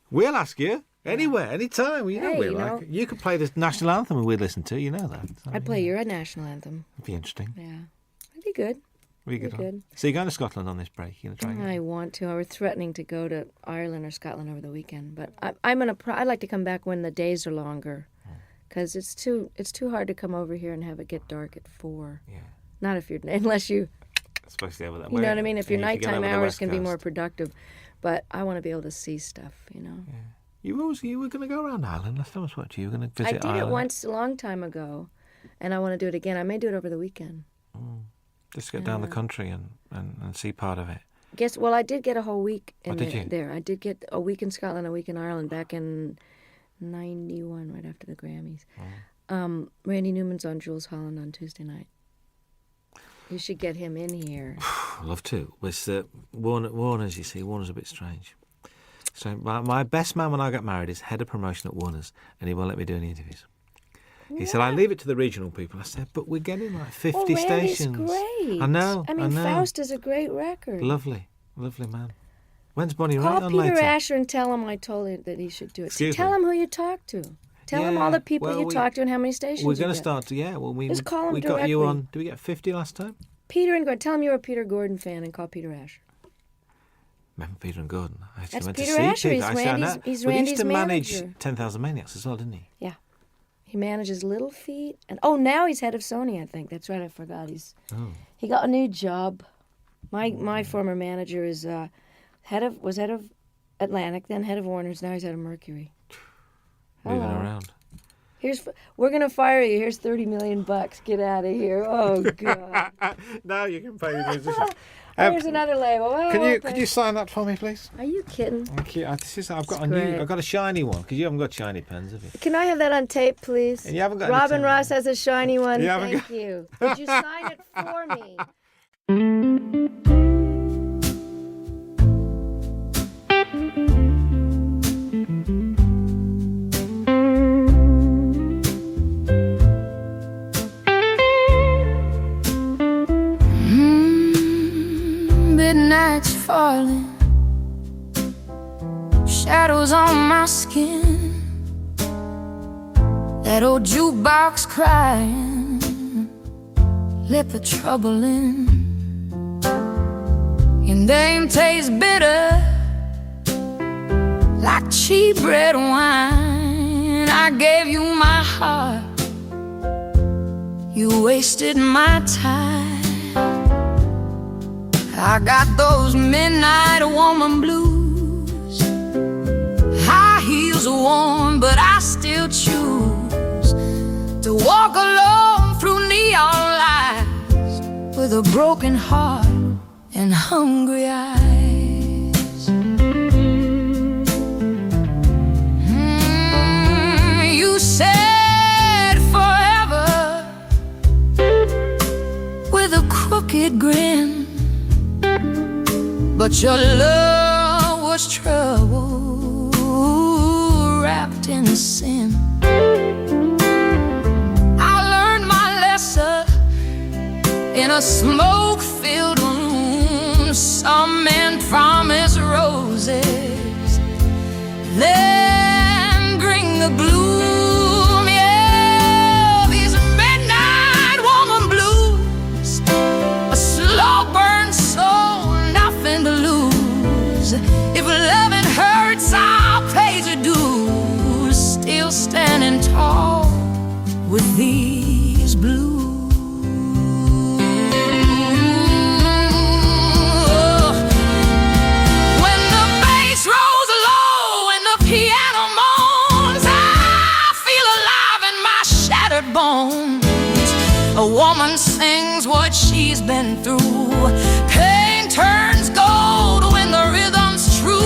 We'll ask you. Anywhere, anytime. You know Hey, we'll you know. like. You could play the national anthem and we'd listen to. You know that. So, I'd play your national anthem. It'd be interesting. Yeah. It'd be good. Really Be good. good. So you're going to Scotland on this break? You're going to try and I want to. I was threatening to go to Ireland or Scotland over the weekend, but I'd like to come back when the days are longer, because it's too hard to come over here and have it get dark at 4. Yeah. Not if you're unless you. Especially over that You way. know what I mean? If your And you get nighttime over the hours West can be more Coast. productive, but I want to be able to see stuff. You know. Yeah. You were going to go around Ireland last time I spoke to you. You were going to I visit did Ireland. it once a long time ago, and I want to do it again. I may do it over the weekend. Just get down the country and see part of it. Well, I did get a whole week in did you? there. I did get a week in Scotland, a week in Ireland back in 91, right after the Grammys. Randy Newman's on Jules Holland on Tuesday night. You should get him in here. I'd love to. With Warner's, you see, Warner's a bit strange. So my best man when I got married is head of promotion at Warner's, and he won't let me do any interviews. He said, I leave it to the regional people. I said, but we're getting like 50 stations. Great. I know. I mean, Faust is a great record. Lovely man. When's Bonnie Raitt Call on Peter later? Asher and tell him I told him that he should do it. Excuse Tell me? him who you talked to. Tell him all the people you talked to and how many stations We're you going to get. start to, Just call him we got you directly. on, did we get 50 last time? Peter and Gordon. Tell him you're a Peter Gordon fan and call Peter Asher. Remember Peter and Gordon? I actually That's went Peter to see Asher. Peter. He's I said, I know. He's Well, he used Randy's to manage manager. 10,000 Maniacs as well, didn't he? Yeah. He manages Little Feat. And now he's head of Sony, I think. That's right, I forgot. He got a new job. My former manager is head of Atlantic, then head of Warner's, now he's head of Mercury. Moving Hello. around. We're gonna fire you. Here's $30 million. Get out of here. Oh God. Now you can pay the musician. Here's another label. Oh, Could you sign that for me, please? Are you kidding? Thank you. I've got great. I've got a shiny one because you haven't got shiny pens, have you? Can I have that on tape, please? And you haven't got any Robin tape. Ross has a shiny one. You haven't Thank you. Would you sign it for me? Midnight's falling, shadows on my skin. That old jukebox crying, lip of trouble in. Your name tastes bitter, like cheap red wine. I gave you my heart, you wasted my time. I got those midnight woman blues. High heels are worn, but I still choose to walk alone through neon lights with a broken heart and hungry eyes. You said forever with a crooked grin, but your love was trouble wrapped lost in sin. I learned my lesson in a smoke-filled room. Some men promise roses, then bring the gloom. Yeah, these midnight woman blues, a slow burn soul, nothing to lose. If loving hurts, I'll pay your dues. Still standing tall with these blues. When the bass rolls low and the piano moans, I feel alive in my shattered bones. A woman sings what she's been through. Pain turns gold when the rhythm's true.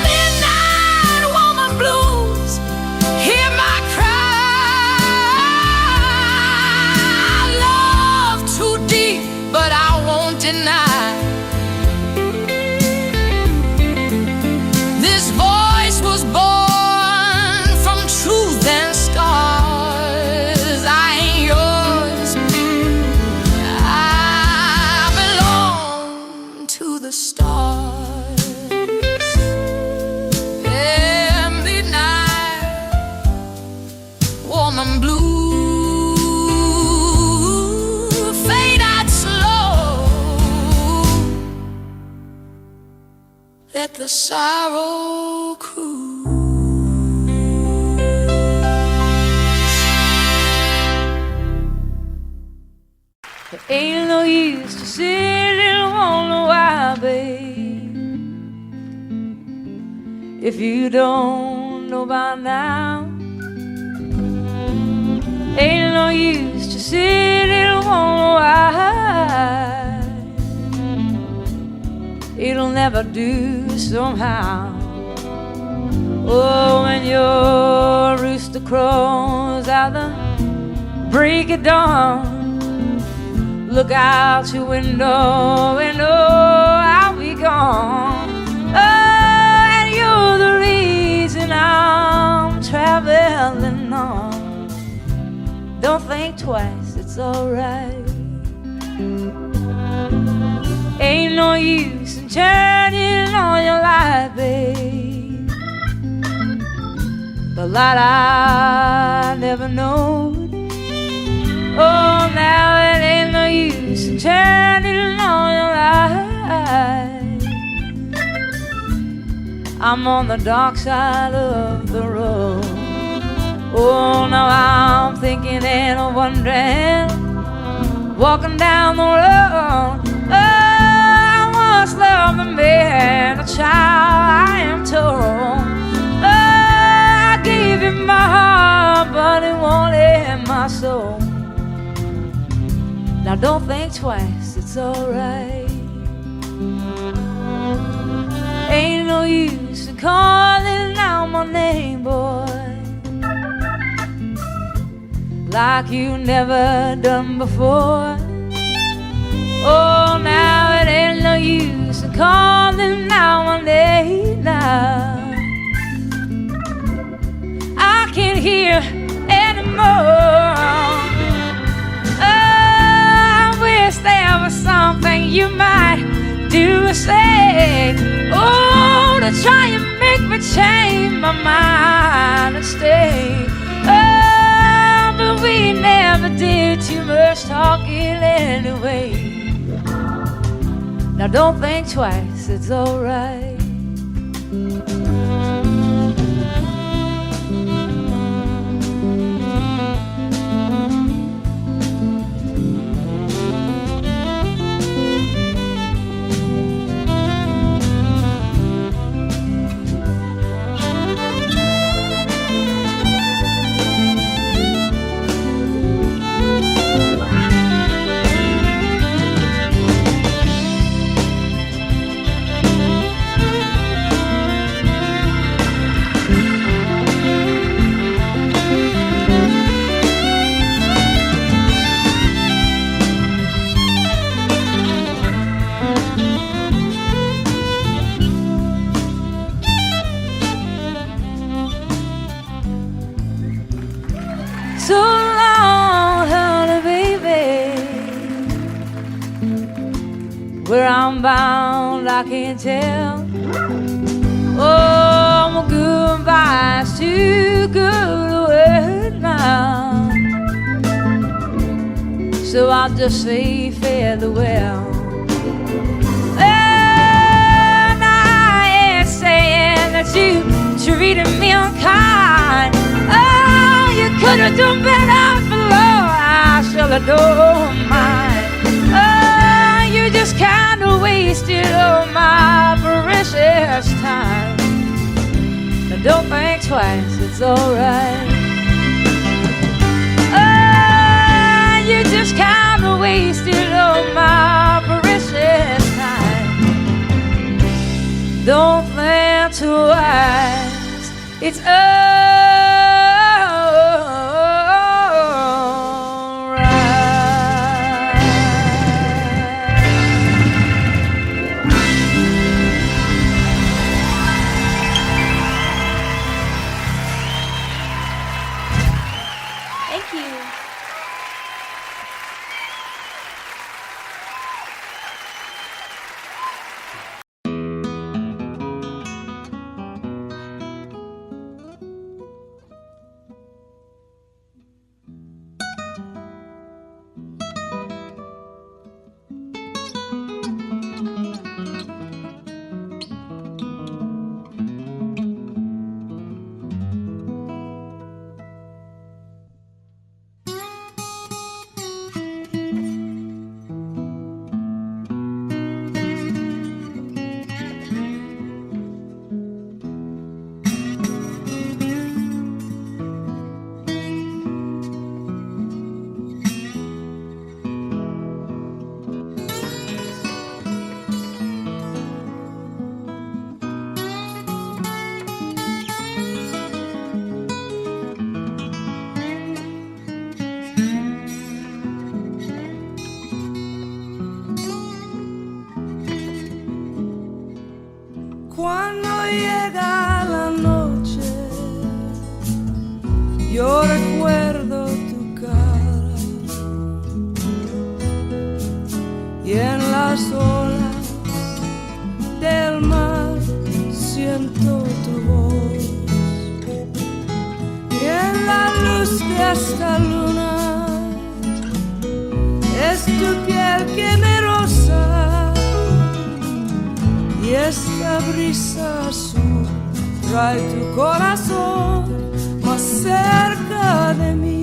Midnight woman blues, hear my cry. Love too deep, but I won't deny. This voice was born from truth and stars. I ain't yours, I belong to the stars. Yeah, midnight woman blue, fade out slow. Let the sorrow cruise. There ain't no use to sit and wonder why, babe, if you don't know by now. Ain't no use to sit and wonder why. It'll never do somehow. Oh, when your rooster crows out the break of dawn, look out your window and oh, I'll be gone. Oh, and you're the reason I'm traveling on. Don't think twice, it's alright. Ain't no use in turning on your light, babe. The light I never knowed. Oh, now it ain't no use in turning on your light. I'm on the dark side of the road. Oh, now I'm thinking and wondering, walking down the road. Oh, I once loved a man, a child, I am told. Oh, I gave him my heart, but it won't in my soul. Now don't think twice, it's alright. Ain't no use in calling out my name, boy, like you never done before. Oh, now it ain't no use in calling out my name now. I can't hear anymore. I wish there was something you might do or say, oh, to try and make me change my mind and stay. Oh, but we never did too much talking anyway. Now don't think twice, it's alright. where I'm bound, I can't tell. Oh, my goodbye's too good a word now, so I'll just say farewell. And I ain't saying that you treated me unkind. Oh, you could have done better for Lord, I should have known mine. Oh, you just kind of wasted all my precious time. Now don't think twice, it's alright. Oh, you just kind of wasted all my precious time. Don't think twice, it's Cuando llega la noche, yo recuerdo tu cara y en las olas del mar siento tu voz y en la luz de esta luna es tu piel que me roza. Y esta brisa azul trae tu corazón más cerca de mí.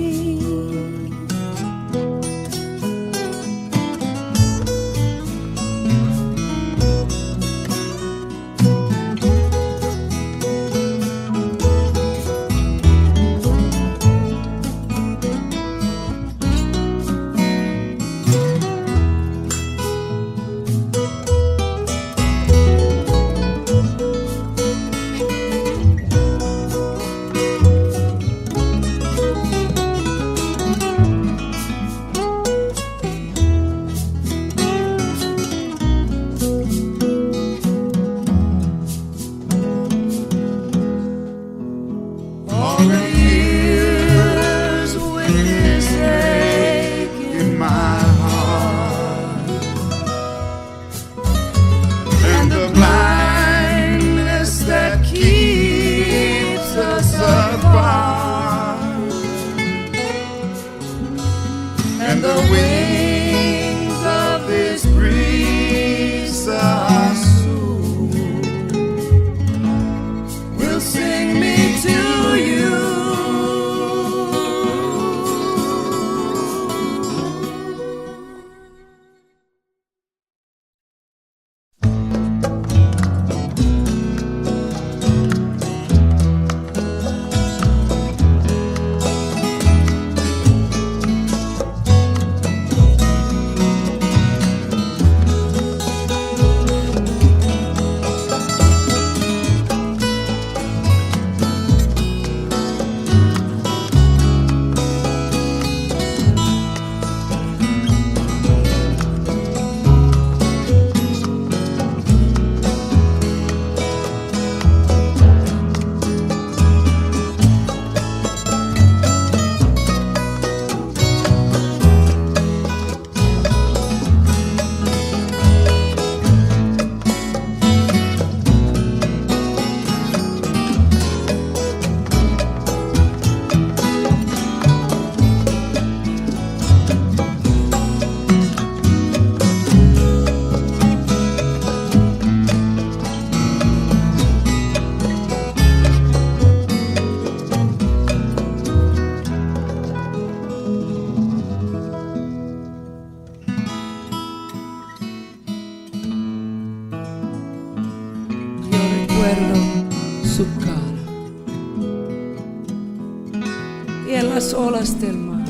las olas del mar.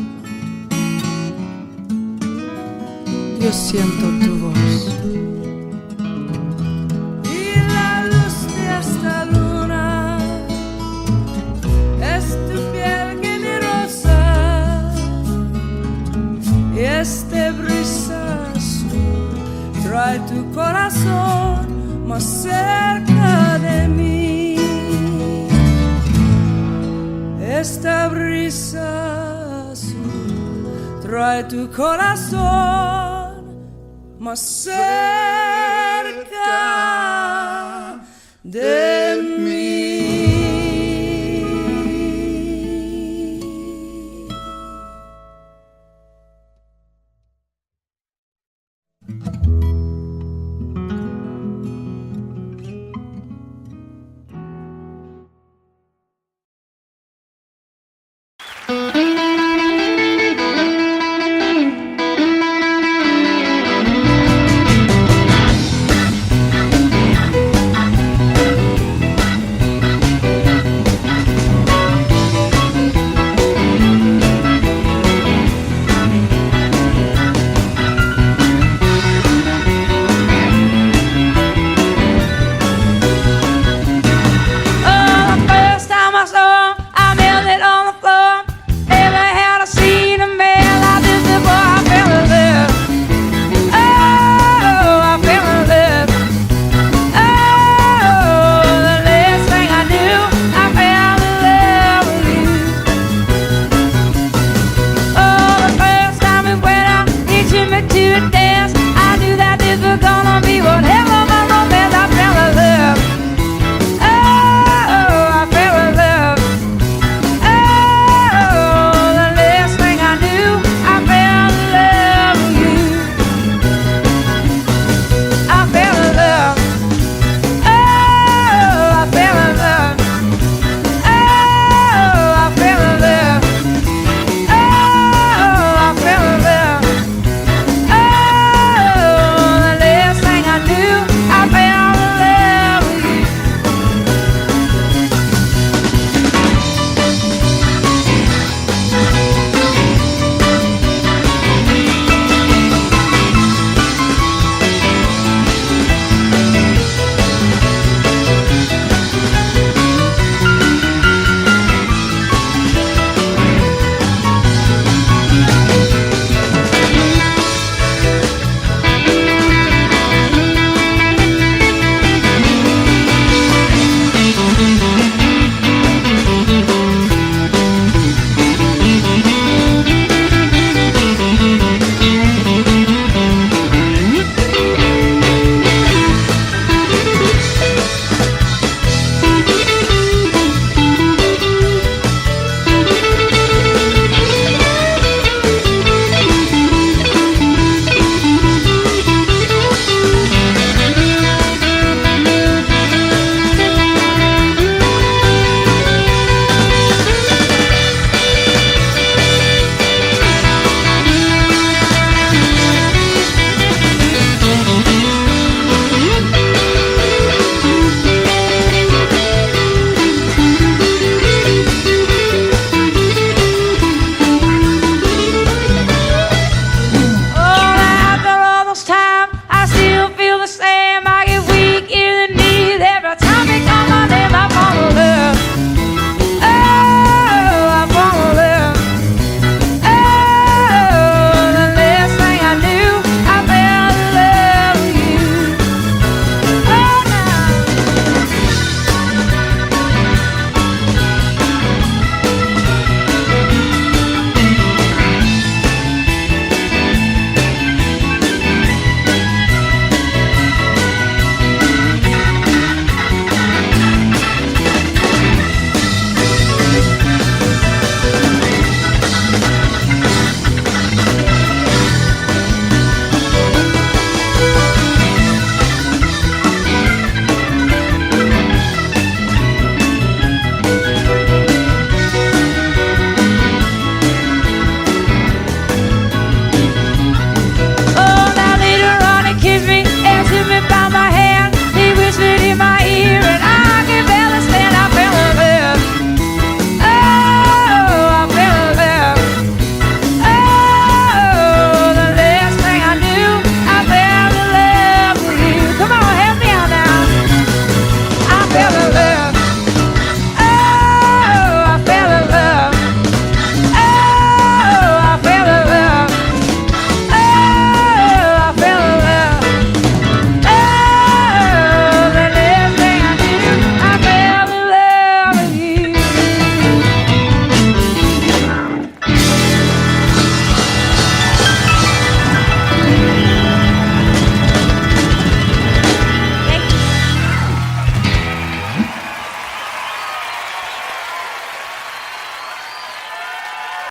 Yo siento tu voz. Y la luz de esta luna es tu piel que me rosa. Y este brisa azul trae tu corazón más cerca de mí. Esta brisa azul trae tu corazón más cerca de